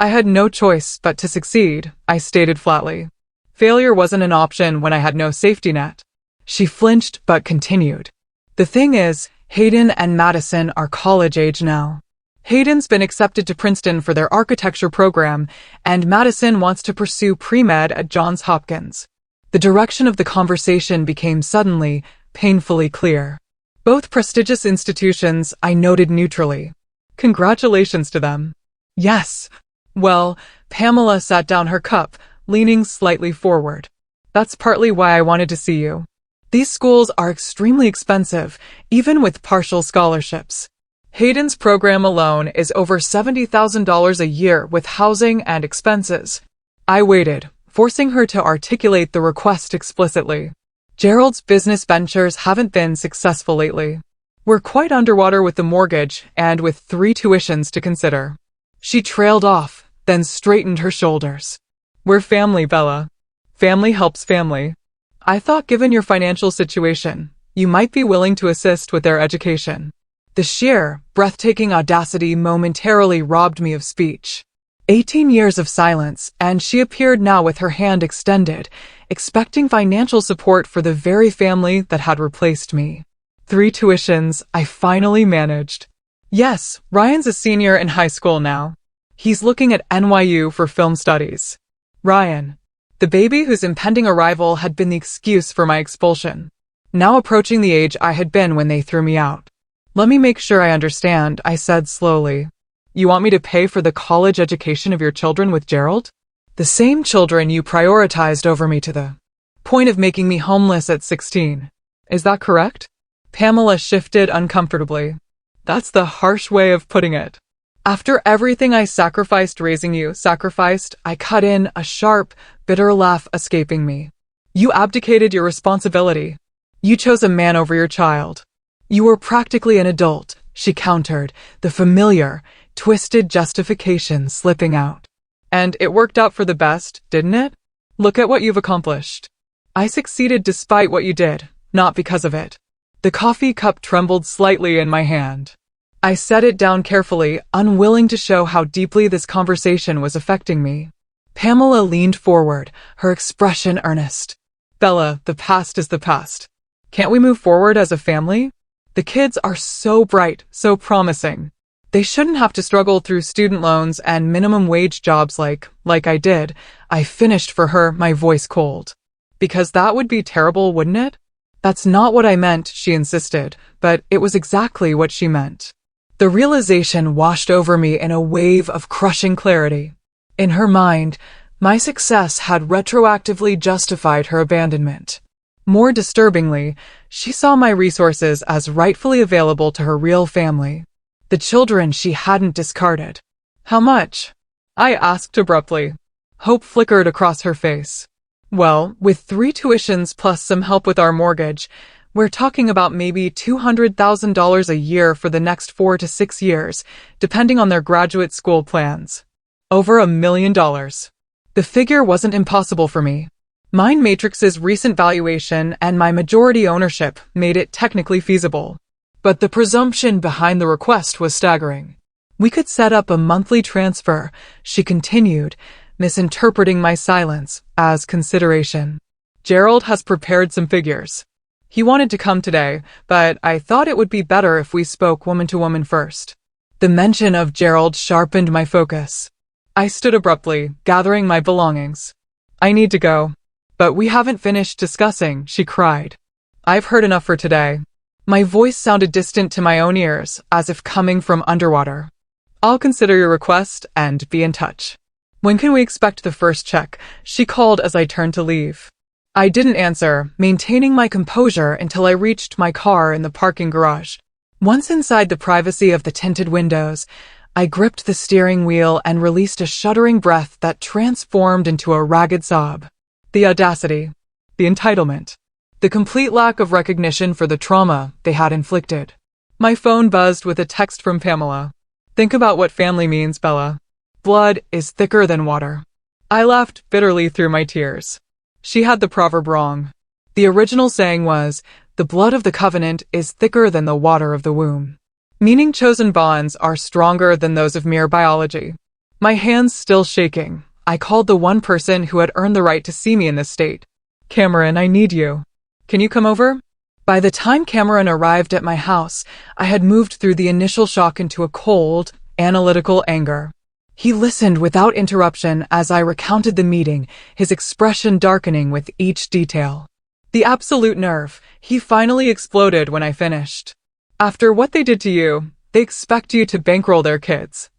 "I had no choice but to succeed," I stated flatly. "Failure wasn't an option when I had no safety net." She flinched but continued. "The thing is, Hayden and Madison are college age now. Hayden's been accepted to Princeton for their architecture program, and Madison wants to pursue pre-med at Johns Hopkins." The direction of the conversation became suddenly, painfully clear. "Both prestigious institutions," I noted neutrally. "Congratulations to them." "Yes." "Well," Pamela sat down her cup, leaning slightly forward. "That's partly why I wanted to see you. These schools are extremely expensive, even with partial scholarships. Hayden's program alone is over $70,000 a year with housing and expenses." I waited, forcing her to articulate the request explicitly. "Gerald's business ventures haven't been successful lately. We're quite underwater with the mortgage and with 3 tuitions to consider." She trailed off, then straightened her shoulders. "We're family, Bella. Family helps family. I thought given your financial situation, you might be willing to assist with their education." The sheer, breathtaking audacity momentarily robbed me of speech. 18 years of silence, and she appeared now with her hand extended, expecting financial support for the very family that had replaced me. 3 tuitions, I finally managed. "Yes, Ryan's a senior in high school now. He's looking at NYU for film studies." "Ryan." The baby whose impending arrival had been the excuse for my expulsion, now approaching the age I had been when they threw me out. Let me make sure I understand, I said slowly. You want me to pay for the college education of your children with Gerald? The same children you prioritized over me to the point of making me homeless at 16. Is that correct? Pamela shifted uncomfortably. That's the harsh way of putting it. After everything I sacrificed raising you, I cut in, a sharp, bitter laugh escaping me. You abdicated your responsibility. You chose a man over your child. You were practically an adult, she countered, the familiar, twisted justification slipping out. And it worked out for the best, didn't it? Look at what you've accomplished. I succeeded despite what you did, not because of it. The coffee cup trembled slightly in my hand. I set it down carefully, unwilling to show how deeply this conversation was affecting me. Pamela leaned forward, her expression earnest. Bella, the past is the past. Can't we move forward as a family? The kids are so bright, so promising. They shouldn't have to struggle through student loans and minimum wage jobs like I did. I finished for her, my voice cold. Because that would be terrible, wouldn't it? That's not what I meant, she insisted, but it was exactly what she meant. The realization washed over me in a wave of crushing clarity. In her mind, my success had retroactively justified her abandonment. More disturbingly, she saw my resources as rightfully available to her real family. The children she hadn't discarded. How much? I asked abruptly. Hope flickered across her face. Well, with 3 tuitions plus some help with our mortgage, we're talking about maybe $200,000 a year for the next 4 to 6 years, depending on their graduate school plans. Over $1 million. The figure wasn't impossible for me. Mind Matrix's recent valuation and my majority ownership made it technically feasible. But the presumption behind the request was staggering. We could set up a monthly transfer, she continued, misinterpreting my silence as consideration. Gerald has prepared some figures. He wanted to come today, but I thought it would be better if we spoke woman to woman first. The mention of Gerald sharpened my focus. I stood abruptly, gathering my belongings. I need to go. But we haven't finished discussing, she cried. I've heard enough for today. My voice sounded distant to my own ears, as if coming from underwater. I'll consider your request and be in touch. When can we expect the first check? She called as I turned to leave. I didn't answer, maintaining my composure until I reached my car in the parking garage. Once inside the privacy of the tinted windows, I gripped the steering wheel and released a shuddering breath that transformed into a ragged sob. The audacity, the entitlement, the complete lack of recognition for the trauma they had inflicted. My phone buzzed with a text from Pamela. Think about what family means, Bella. Blood is thicker than water. I laughed bitterly through my tears. She had the proverb wrong. The original saying was, the blood of the covenant is thicker than the water of the womb. Meaning chosen bonds are stronger than those of mere biology. My hands still shaking, I called the one person who had earned the right to see me in this state. Cameron, I need you. Can you come over? By the time Cameron arrived at my house, I had moved through the initial shock into a cold, analytical anger. He listened without interruption as I recounted the meeting, his expression darkening with each detail. The absolute nerve. He finally exploded when I finished. After what they did to you, they expect you to bankroll their kids.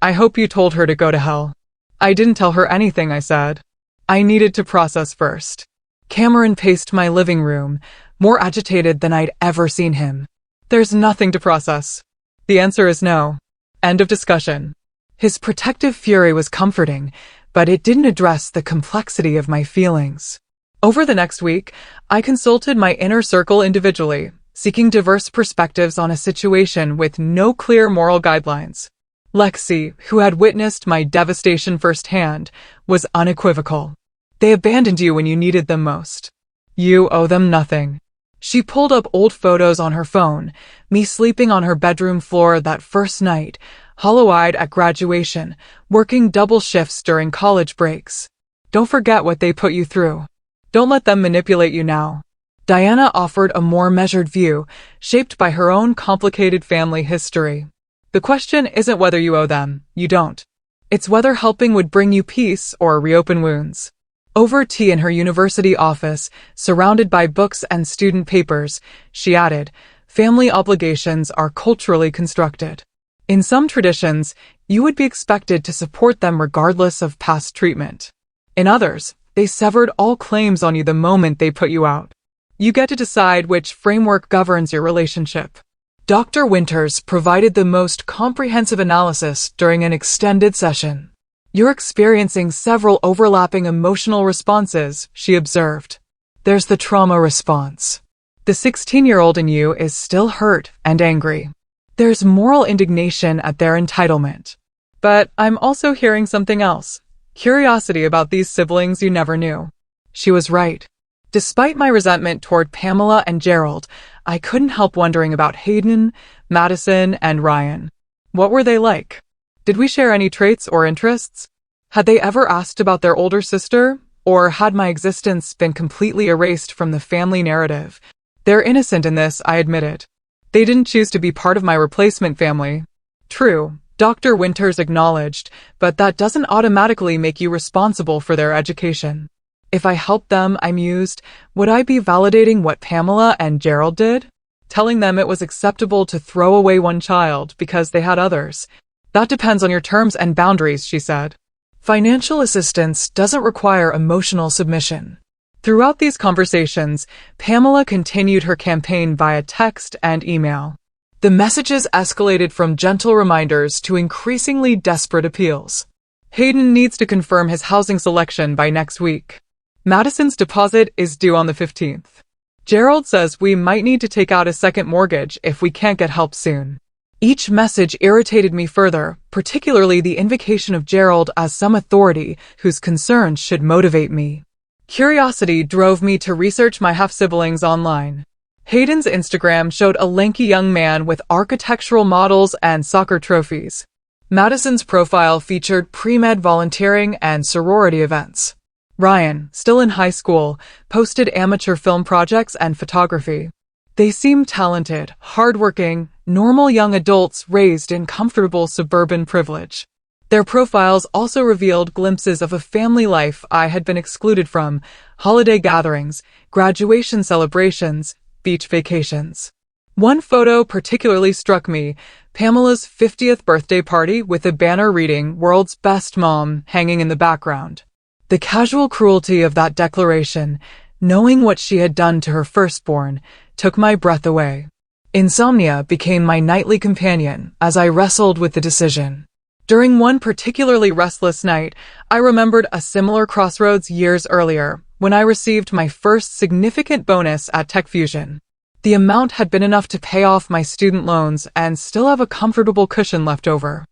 I hope you told her to go to hell. I didn't tell her anything, I said. I needed to process first. Cameron paced my living room, more agitated than I'd ever seen him. There's nothing to process. The answer is no. End of discussion. His protective fury was comforting, but it didn't address the complexity of my feelings. Over the next week, I consulted my inner circle individually, seeking diverse perspectives on a situation with no clear moral guidelines. Lexi, who had witnessed my devastation firsthand, was unequivocal. They abandoned you when you needed them most. You owe them nothing. She pulled up old photos on her phone, me sleeping on her bedroom floor that first night, hollow-eyed at graduation, working double shifts during college breaks. Don't forget what they put you through. Don't let them manipulate you now. Diana offered a more measured view, shaped by her own complicated family history. The question isn't whether you owe them, you don't. It's whether helping would bring you peace or reopen wounds. Over tea in her university office, surrounded by books and student papers, she added, "Family obligations are culturally constructed. In some traditions, you would be expected to support them regardless of past treatment. In others, they severed all claims on you the moment they put you out. You get to decide which framework governs your relationship." Dr. Winters provided the most comprehensive analysis during an extended session. "You're experiencing several overlapping emotional responses," she observed. "There's the trauma response. The 16-year-old in you is still hurt and angry. There's moral indignation at their entitlement. But I'm also hearing something else. Curiosity about these siblings you never knew." She was right. Despite my resentment toward Pamela and Gerald, I couldn't help wondering about Hayden, Madison, and Ryan. What were they like? Did we share any traits or interests? Had they ever asked about their older sister? Or had my existence been completely erased from the family narrative? They're innocent in this, I admitted. They didn't choose to be part of my replacement family. True, Dr. Winters acknowledged, but that doesn't automatically make you responsible for their education. If I helped them, I mused, would I be validating what Pamela and Gerald did? Telling them it was acceptable to throw away one child because they had others? That depends on your terms and boundaries, she said. Financial assistance doesn't require emotional submission. Throughout these conversations, Pamela continued her campaign via text and email. The messages escalated from gentle reminders to increasingly desperate appeals. Hayden needs to confirm his housing selection by next week. Madison's deposit is due on the 15th. Gerald says we might need to take out a second mortgage if we can't get help soon. Each message irritated me further, particularly the invocation of Gerald as some authority whose concerns should motivate me. Curiosity drove me to research my half-siblings online. Hayden's Instagram showed a lanky young man with architectural models and soccer trophies. Madison's profile featured pre-med volunteering and sorority events. Ryan, still in high school, posted amateur film projects and photography. They seemed talented, hardworking, normal young adults raised in comfortable suburban privilege. Their profiles also revealed glimpses of a family life I had been excluded from: holiday gatherings, graduation celebrations, beach vacations. One photo particularly struck me: Pamela's 50th birthday party with a banner reading "World's Best Mom" hanging in the background. The casual cruelty of that declaration, knowing what she had done to her firstborn, took my breath away. Insomnia became my nightly companion as I wrestled with the decision. During one particularly restless night, I remembered a similar crossroads years earlier, when I received my first significant bonus at Tech Fusion. The amount had been enough to pay off my student loans and still have a comfortable cushion left over.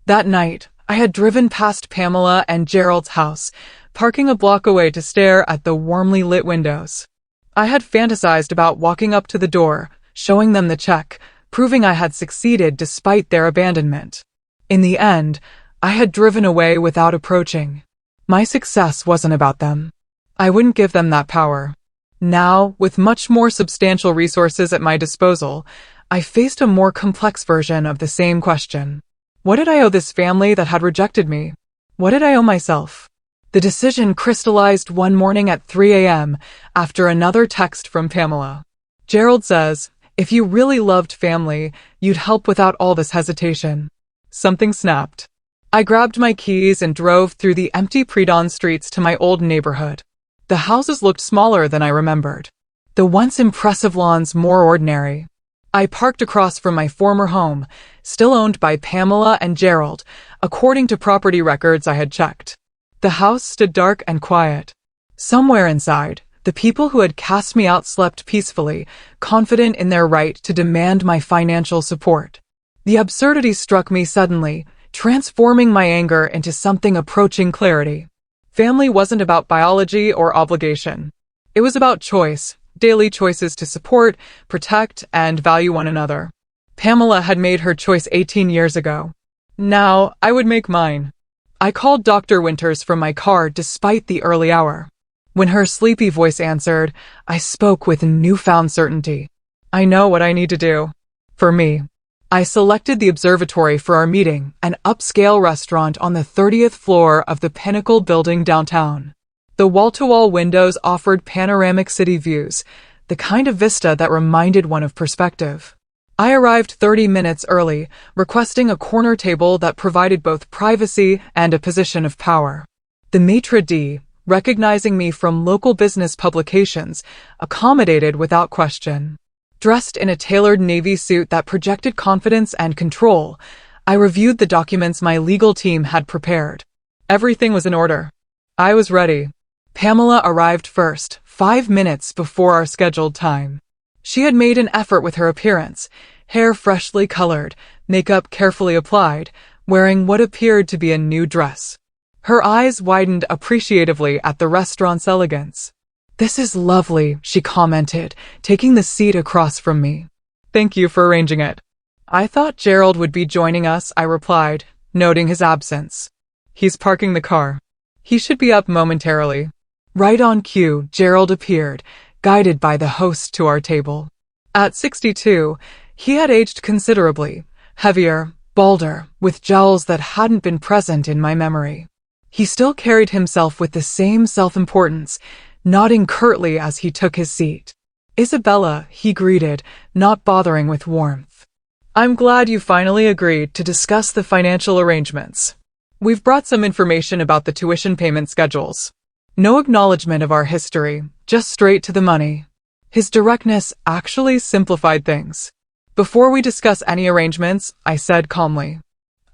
That night, I had driven past Pamela and Gerald's house, parking a block away to stare at the warmly lit windows. I had fantasized about walking up to the door, showing them the check, proving I had succeeded despite their abandonment. In the end, I had driven away without approaching. My success wasn't about them. I wouldn't give them that power. Now, with much more substantial resources at my disposal, I faced a more complex version of the same question. What did I owe this family that had rejected me? What did I owe myself? The decision crystallized one morning at 3 a.m. after another text from Pamela. Gerald says, "If you really loved family, you'd help without all this hesitation." Something snapped. I grabbed my keys and drove through the empty pre-dawn streets to my old neighborhood. The houses looked smaller than I remembered. The once impressive lawns more ordinary. I parked across from my former home, still owned by Pamela and Gerald, according to property records I had checked. The house stood dark and quiet. Somewhere inside, the people who had cast me out slept peacefully, confident in their right to demand my financial support. The absurdity struck me suddenly, transforming my anger into something approaching clarity. Family wasn't about biology or obligation. It was about choice, daily choices to support, protect, and value one another. Pamela had made her choice 18 years ago. Now, I would make mine. I called Dr. Winters from my car despite the early hour. When her sleepy voice answered, I spoke with newfound certainty. I know what I need to do. For me. I selected the observatory for our meeting, an upscale restaurant on the 30th floor of the Pinnacle building downtown. The wall-to-wall windows offered panoramic city views, the kind of vista that reminded one of perspective. I arrived 30 minutes early, requesting a corner table that provided both privacy and a position of power. The maitre d', recognizing me from local business publications, accommodated without question. Dressed in a tailored navy suit that projected confidence and control, I reviewed the documents my legal team had prepared. Everything was in order. I was ready. Pamela arrived first, 5 minutes before our scheduled time. She had made an effort with her appearance, hair freshly colored, makeup carefully applied, wearing what appeared to be a new dress. Her eyes widened appreciatively at the restaurant's elegance. "This is lovely," she commented, taking the seat across from me. "Thank you for arranging it." "I thought Gerald would be joining us," I replied, noting his absence. "He's parking the car. He should be up momentarily." Right on cue, Gerald appeared, guided by the host to our table. At 62, he had aged considerably, heavier, balder, with jowls that hadn't been present in my memory. He still carried himself with the same self-importance, nodding curtly as he took his seat. "Isabella," he greeted, not bothering with warmth. "I'm glad you finally agreed to discuss the financial arrangements. We've brought some information about the tuition payment schedules. No acknowledgement of our history, just straight to the money." His directness actually simplified things. "Before we discuss any arrangements," I said calmly,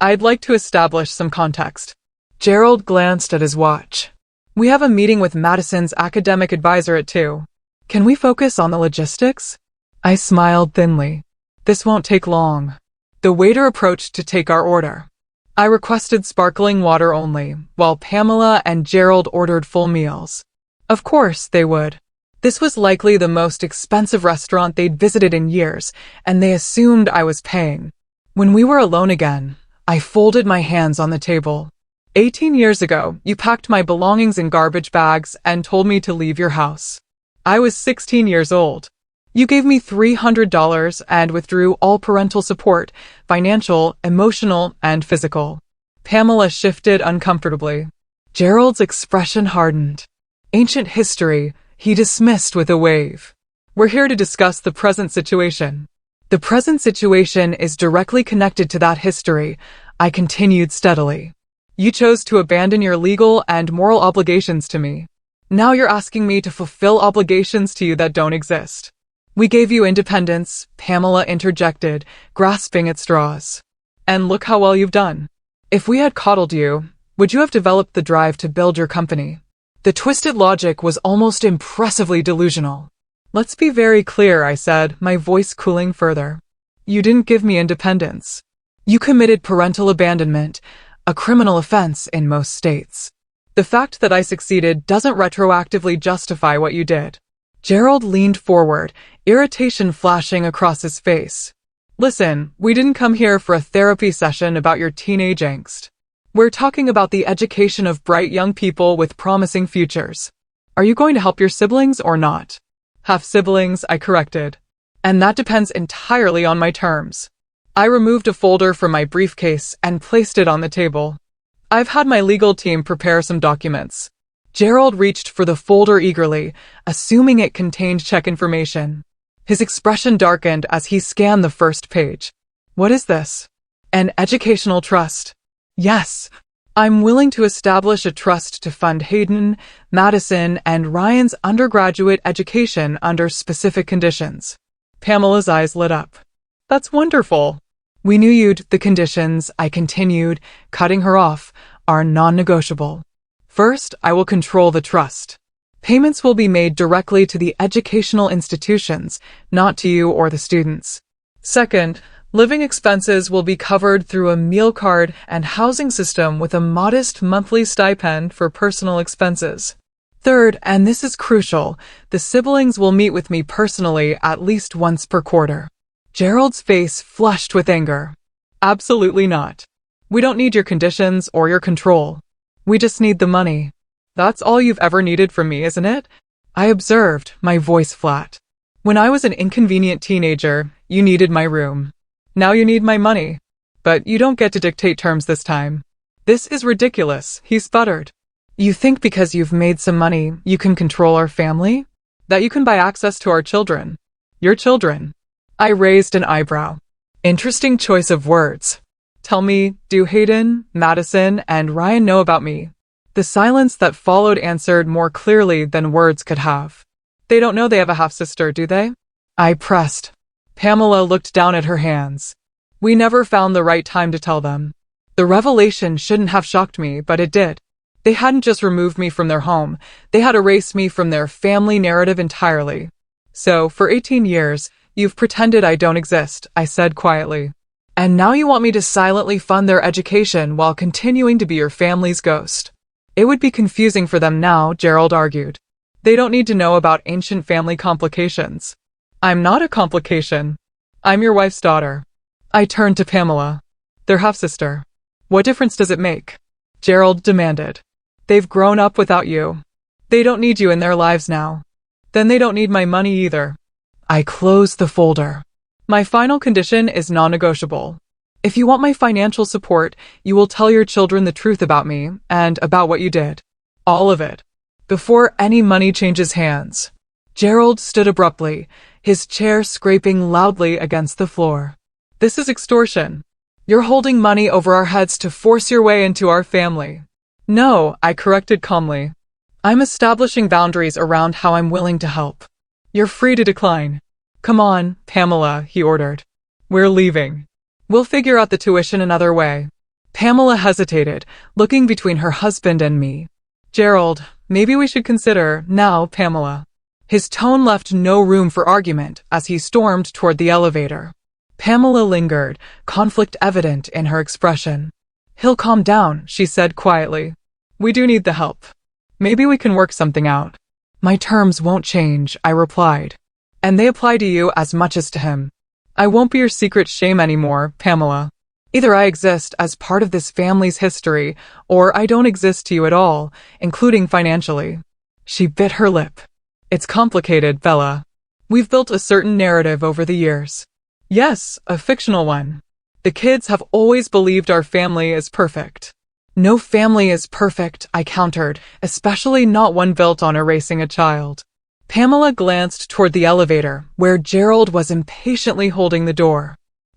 "I'd like to establish some context." Gerald glanced at his watch. "We have a meeting with Madison's academic advisor at 2. Can we focus on the logistics?" I smiled thinly. "This won't take long." The waiter approached to take our order. I requested sparkling water only, while Pamela and Gerald ordered full meals. Of course they would. This was likely the most expensive restaurant they'd visited in years, and they assumed I was paying. When we were alone again, I folded my hands on the table. 18 years ago, you packed my belongings in garbage bags and told me to leave your house. I was 16 years old. You gave me $300 and withdrew all parental support, financial, emotional, and physical. Pamela shifted uncomfortably. Gerald's expression hardened. Ancient history, he dismissed with a wave. We're here to discuss the present situation. The present situation is directly connected to that history, I continued steadily. You chose to abandon your legal and moral obligations to me. Now you're asking me to fulfill obligations to you that don't exist. We gave you independence, Pamela interjected, grasping at straws. And look how well you've done. If we had coddled you, would you have developed the drive to build your company? The twisted logic was almost impressively delusional. Let's be very clear, I said, my voice cooling further. You didn't give me independence. You committed parental abandonment, a criminal offense in most states. The fact that I succeeded doesn't retroactively justify what you did. Gerald leaned forward, irritation flashing across his face. Listen, we didn't come here for a therapy session about your teenage angst. We're talking about the education of bright young people with promising futures. Are you going to help your siblings or not? Have siblings, I corrected. And that depends entirely on my terms. I removed a folder from my briefcase and placed it on the table. I've had my legal team prepare some documents. Gerald reached for the folder eagerly, assuming it contained check information. His expression darkened as he scanned the first page. What is this? An educational trust. Yes. I'm willing to establish a trust to fund Hayden, Madison, and Ryan's undergraduate education under specific conditions. Pamela's eyes lit up. That's wonderful. We knew the conditions, I continued, cutting her off, are non-negotiable. First, I will control the trust. Payments will be made directly to the educational institutions, not to you or the students. Second, living expenses will be covered through a meal card and housing system with a modest monthly stipend for personal expenses. Third, and this is crucial, the siblings will meet with me personally at least once per quarter. Gerald's face flushed with anger. Absolutely not. We don't need your conditions or your control. We just need the money. That's all you've ever needed from me, isn't it? I observed, my voice flat. When I was an inconvenient teenager, you needed my room. Now you need my money. But you don't get to dictate terms this time. This is ridiculous, he sputtered. You think because you've made some money, you can control our family? That you can buy access to our children? Your children? I raised an eyebrow. Interesting choice of words. Tell me, do Hayden, Madison, and Ryan know about me? The silence that followed answered more clearly than words could have. They don't know they have a half-sister, do they? I pressed. Pamela looked down at her hands. We never found the right time to tell them. The revelation shouldn't have shocked me, but it did. They hadn't just removed me from their home, they had erased me from their family narrative entirely. So, for 18 years, you've pretended I don't exist, I said quietly. And now you want me to silently fund their education while continuing to be your family's ghost. It would be confusing for them now, Gerald argued. They don't need to know about ancient family complications. I'm not a complication. I'm your wife's daughter. I turned to Pamela. Their half-sister. What difference does it make? Gerald demanded. They've grown up without you. They don't need you in their lives now. Then they don't need my money either. I closed the folder. My final condition is non-negotiable. If you want my financial support, you will tell your children the truth about me and about what you did. All of it. Before any money changes hands. Gerald stood abruptly, his chair scraping loudly against the floor. This is extortion. You're holding money over our heads to force your way into our family. No, I corrected calmly. I'm establishing boundaries around how I'm willing to help. You're free to decline. Come on, Pamela, he ordered. We're leaving. We'll figure out the tuition another way. Pamela hesitated, looking between her husband and me. Gerald, maybe we should consider, now, Pamela. His tone left no room for argument as he stormed toward the elevator. Pamela lingered, conflict evident in her expression. He'll calm down, she said quietly. We do need the help. Maybe we can work something out. My terms won't change, I replied. And they apply to you as much as to him. I won't be your secret shame anymore, Pamela. Either I exist as part of this family's history, or I don't exist to you at all, including financially. She bit her lip. It's complicated, Bella. We've built a certain narrative over the years. Yes, a fictional one. The kids have always believed our family is perfect. No family is perfect, I countered, especially not one built on erasing a child. Pamela glanced toward the elevator, where Gerald was impatiently holding the door.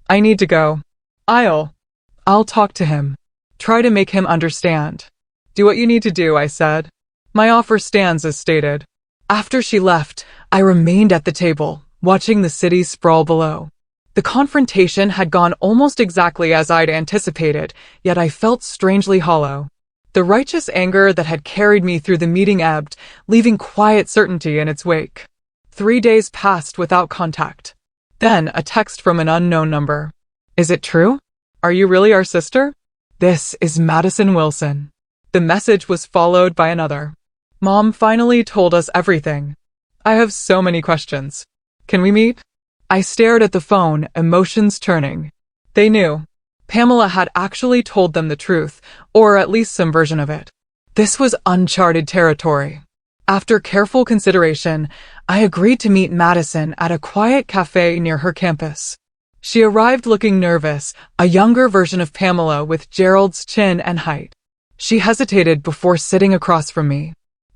I need to go. I'll talk to him. Try to make him understand. Do what you need to do, I said. My offer stands as stated. After she left, I remained at the table, watching the city sprawl below. The confrontation had gone almost exactly as I'd anticipated, yet I felt strangely hollow. The righteous anger that had carried me through the meeting ebbed, leaving quiet certainty in its wake. 3 days passed without contact. Then a text from an unknown number. Is it true? Are you really our sister? This is Madison Wilson. The message was followed by another. Mom finally told us everything. I have so many questions. Can we meet? I stared at the phone, emotions turning. They knew. Pamela had actually told them the truth, or at least some version of it. This was uncharted territory. After careful consideration, I agreed to meet Madison at a quiet cafe near her campus. She arrived looking nervous, a younger version of Pamela with Gerald's chin and height. She hesitated before sitting across from me.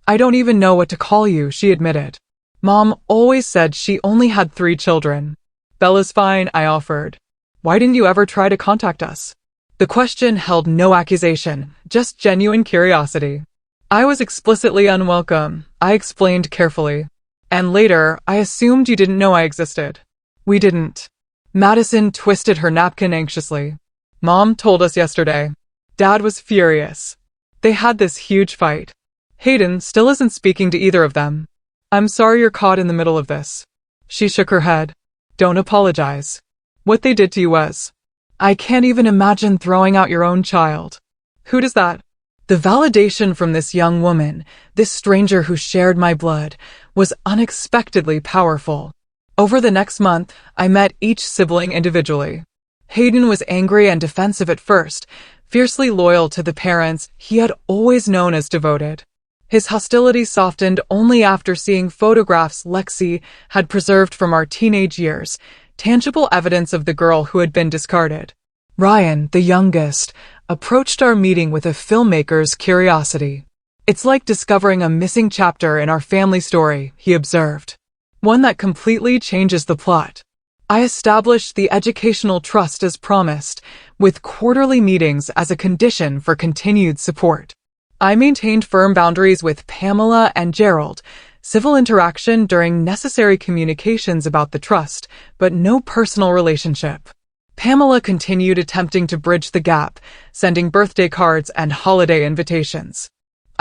I don't even know what to call you, she admitted. Mom always said she only had 3 children. Bella's fine, I offered. Why didn't you ever try to contact us? The question held no accusation, just genuine curiosity. I was explicitly unwelcome, I explained carefully. And later, I assumed you didn't know I existed. We didn't. Madison twisted her napkin anxiously. Mom told us yesterday. Dad was furious. They had this huge fight. Hayden still isn't speaking to either of them. I'm sorry you're caught in the middle of this. She shook her head. Don't apologize. What they did to you was. I can't even imagine throwing out your own child. Who does that? The validation from this young woman, this stranger who shared my blood, was unexpectedly powerful. Over the next month, I met each sibling individually. Hayden was angry and defensive at first, fiercely loyal to the parents he had always known as devoted. His hostility softened only after seeing photographs Lexi had preserved from our teenage years, tangible evidence of the girl who had been discarded. Ryan, the youngest, approached our meeting with a filmmaker's curiosity. It's like discovering a missing chapter in our family story, he observed. One that completely changes the plot. I established the educational trust as promised, with quarterly meetings as a condition for continued support. I maintained firm boundaries with Pamela and Gerald, civil interaction during necessary communications about the trust, but no personal relationship. Pamela continued attempting to bridge the gap, sending birthday cards and holiday invitations.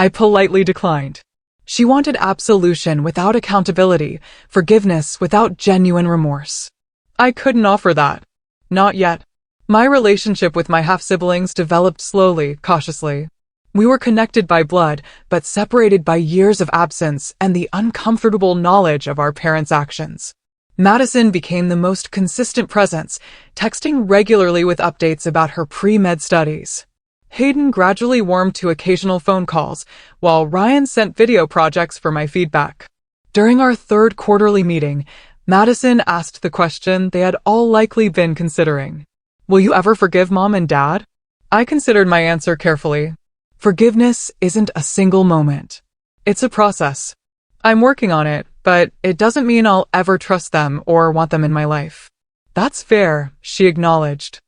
I politely declined. She wanted absolution without accountability, forgiveness without genuine remorse. I couldn't offer that. Not yet. My relationship with my half-siblings developed slowly, cautiously. We were connected by blood, but separated by years of absence and the uncomfortable knowledge of our parents' actions. Madison became the most consistent presence, texting regularly with updates about her pre-med studies. Hayden gradually warmed to occasional phone calls, while Ryan sent video projects for my feedback. During our third quarterly meeting, Madison asked the question they had all likely been considering. Will you ever forgive Mom and Dad? I considered my answer carefully. Forgiveness isn't a single moment. It's a process. I'm working on it, but it doesn't mean I'll ever trust them or want them in my life. That's fair, she acknowledged.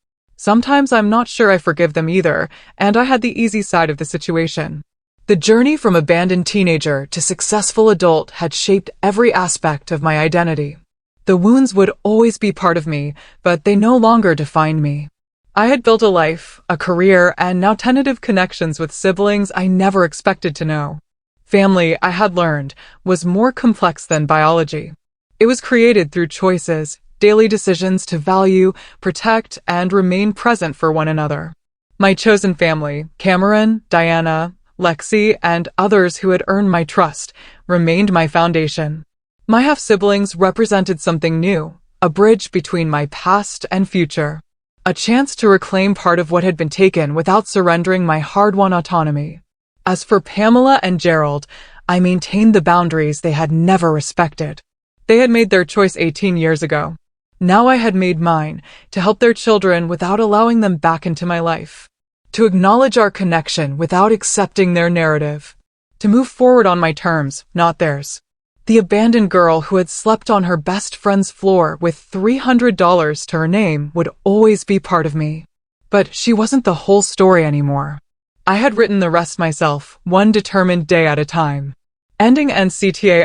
Sometimes I'm not sure I forgive them either, and I had the easy side of the situation. The journey from abandoned teenager to successful adult had shaped every aspect of my identity. The wounds would always be part of me, but they no longer defined me. I had built a life, a career, and now tentative connections with siblings I never expected to know. Family, I had learned, was more complex than biology. It was created through choices, daily decisions to value, protect, and remain present for one another. My chosen family, Cameron, Diana, Lexi, and others who had earned my trust, remained my foundation. My half-siblings represented something new, a bridge between my past and future. A chance to reclaim part of what had been taken without surrendering my hard-won autonomy. As for Pamela and Gerald, I maintained the boundaries they had never respected. They had made their choice 18 years ago. Now I had made mine, to help their children without allowing them back into my life. To acknowledge our connection without accepting their narrative. To move forward on my terms, not theirs. The abandoned girl who had slept on her best friend's floor with $300 to her name would always be part of me. But she wasn't the whole story anymore. I had written the rest myself, one determined day at a time. Ending NCTA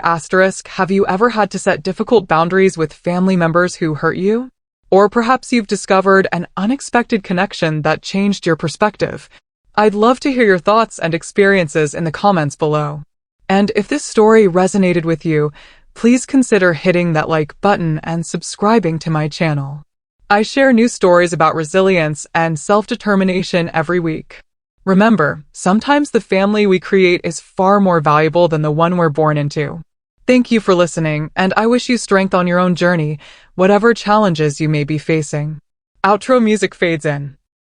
*, have you ever had to set difficult boundaries with family members who hurt you? Or perhaps you've discovered an unexpected connection that changed your perspective. I'd love to hear your thoughts and experiences in the comments below. And if this story resonated with you, please consider hitting that like button and subscribing to my channel. I share new stories about resilience and self-determination every week. Remember, sometimes the family we create is far more valuable than the one we're born into. Thank you for listening, and I wish you strength on your own journey, whatever challenges you may be facing. Outro music fades in.